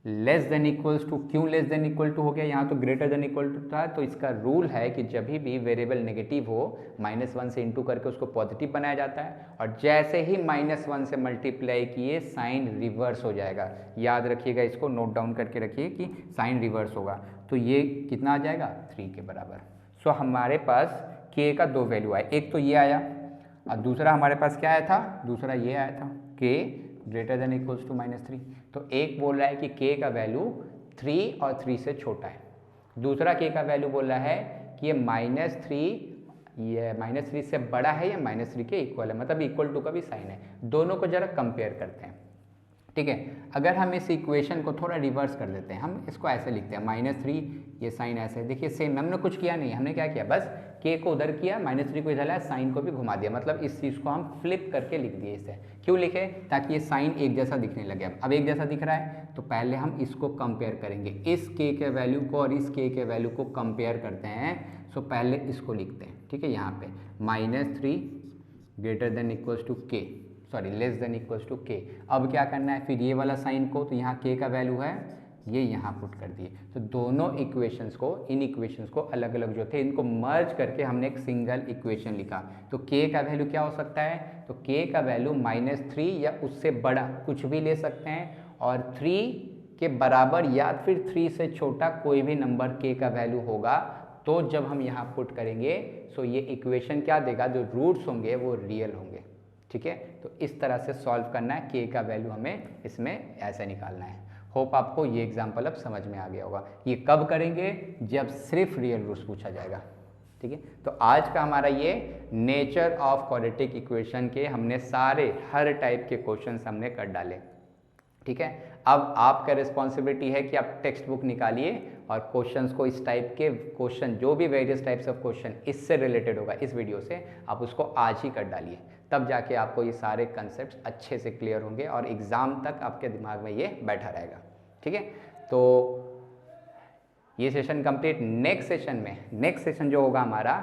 less than equals to, क्यों लेस देन इक्वल टू हो गया, यहाँ तो ग्रेटर देन इक्वल टू था। तो इसका रूल है कि जब भी वेरिएबल नेगेटिव हो -1 से इंटू करके उसको पॉजिटिव बनाया जाता है, और जैसे ही -1 से मल्टीप्लाई किए साइन रिवर्स हो जाएगा। याद रखिएगा, इसको नोट डाउन करके रखिए कि साइन रिवर्स होगा। तो ये कितना आ जाएगा, 3 के बराबर। सो हमारे पास k का 2 वैल्यू आए, एक तो ये आया और दूसरा हमारे पास क्या आया था, दूसरा ये आया था k greater than equals to -3। तो एक बोल रहा है कि k का वैल्यू 3 और 3 से छोटा है, दूसरा k का वैल्यू बोल रहा है कि ये -3 से बड़ा है या -3 के इक्वल है, मतलब इक्वल टू का भी साइन है। दोनों को जरा कंपेयर करते हैं। ठीक है। अगर हम इस इक्वेशन को थोड़ा रिवर्स कर देते हैं, हम इसको ऐसे लिखते हैं -3, ये साइन ऐसे है। देखिए सेम, हमने कुछ किया नहीं, हमने क्या किया, बस k को उधर किया, -3 को इधर लाया, साइन को भी घुमा दिया, मतलब इस चीज़ को हम फ्लिप करके लिख दिए इसे। क्यों लिखे? ताकि ये साइन एक जैसा दिखने लगे। अब एक जैसा दिख रहा है तो पहले हम इसको कंपेयर करेंगे, इस k के वैल्यू को और इस k के वैल्यू को कंपेयर करते हैं। सो पहले इसको लिखते हैं, ठीक है। यहाँ पे -3 greater than equals to k, sorry less than equals to k। अब क्या करना है, फिर ये वाला साइन को, तो यहाँ k का वैल्यू है, ये यहाँ पुट कर दिए। तो दोनों इक्वेशंस को, इन इक्वेशंस को अलग अलग जो थे इनको मर्ज करके हमने एक सिंगल इक्वेशन लिखा। तो k का वैल्यू क्या हो सकता है, तो k का वैल्यू -3 या उससे बड़ा कुछ भी ले सकते हैं, और 3 के बराबर या फिर 3 से छोटा कोई भी नंबर k का वैल्यू होगा। तो जब हम यहाँ पुट करेंगे सो ये इक्वेशन क्या देगा, जो रूट्स होंगे वो रियल होंगे, ठीक है। तो इस तरह से सॉल्व करना है, k का वैल्यू हमें इसमें ऐसे निकालना है। होप आपको ये एग्जाम्पल अब समझ में आ गया होगा। ये कब करेंगे, जब सिर्फ रियल रूट्स पूछा जाएगा, ठीक है। तो आज का हमारा ये नेचर ऑफ क्वाड्रेटिक इक्वेशन के हमने सारे हर टाइप के क्वेश्चंस हमने कर डाले, ठीक है। अब आपका रिस्पॉन्सिबिलिटी है कि आप टेक्स्ट बुक निकालिए और क्वेश्चंस को, इस टाइप के क्वेश्चन, जो भी वेरियस टाइप्स ऑफ क्वेश्चन इससे रिलेटेड होगा इस वीडियो से, आप उसको आज ही कर डालिए। तब जाके आपको ये सारे कंसेप्ट अच्छे से क्लियर होंगे और एग्ज़ाम तक आपके दिमाग में ये बैठा रहेगा, ठीक है। तो ये सेशन कंप्लीट। नेक्स्ट सेशन जो होगा हमारा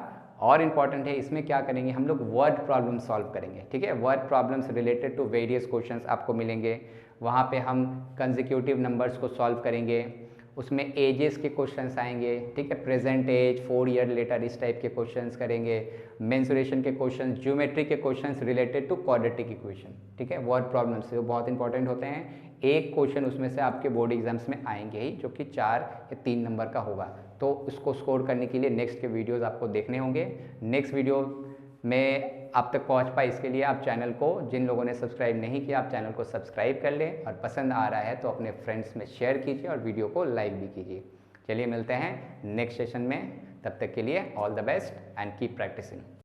और इम्पॉर्टेंट है, इसमें क्या करेंगे हम लोग, वर्ड प्रॉब्लम सॉल्व करेंगे, ठीक है। Word problems related to various questions आपको मिलेंगे। वहाँ पे हम कंसेक्यूटिव नंबर्स को सॉल्व करेंगे, उसमें एजेस के क्वेश्चंस आएंगे, ठीक है। प्रेजेंट एज, 4 ईयर लेटर, इस टाइप के क्वेश्चंस करेंगे। मेंसुरेशन के क्वेश्चंस, ज्योमेट्री के questions related to quadratic equation, ठीक है। वर्ड प्रॉब्लम्स वो बहुत इंपॉर्टेंट होते हैं। एक क्वेश्चन उसमें से आपके बोर्ड एग्जाम्स में आएंगे ही, जो कि 4 या 3 नंबर का होगा। तो उसको स्कोर करने के लिए नेक्स्ट के वीडियोज़ आपको देखने होंगे। नेक्स्ट वीडियो में आप तक पहुंच पाए इसके लिए आप चैनल को, जिन लोगों ने सब्सक्राइब नहीं किया, आप चैनल को सब्सक्राइब कर लें, और पसंद आ रहा है तो अपने फ्रेंड्स में शेयर कीजिए और वीडियो को लाइक भी कीजिए। चलिए मिलते हैं नेक्स्ट सेशन में, तब तक के लिए all the best and keep practising.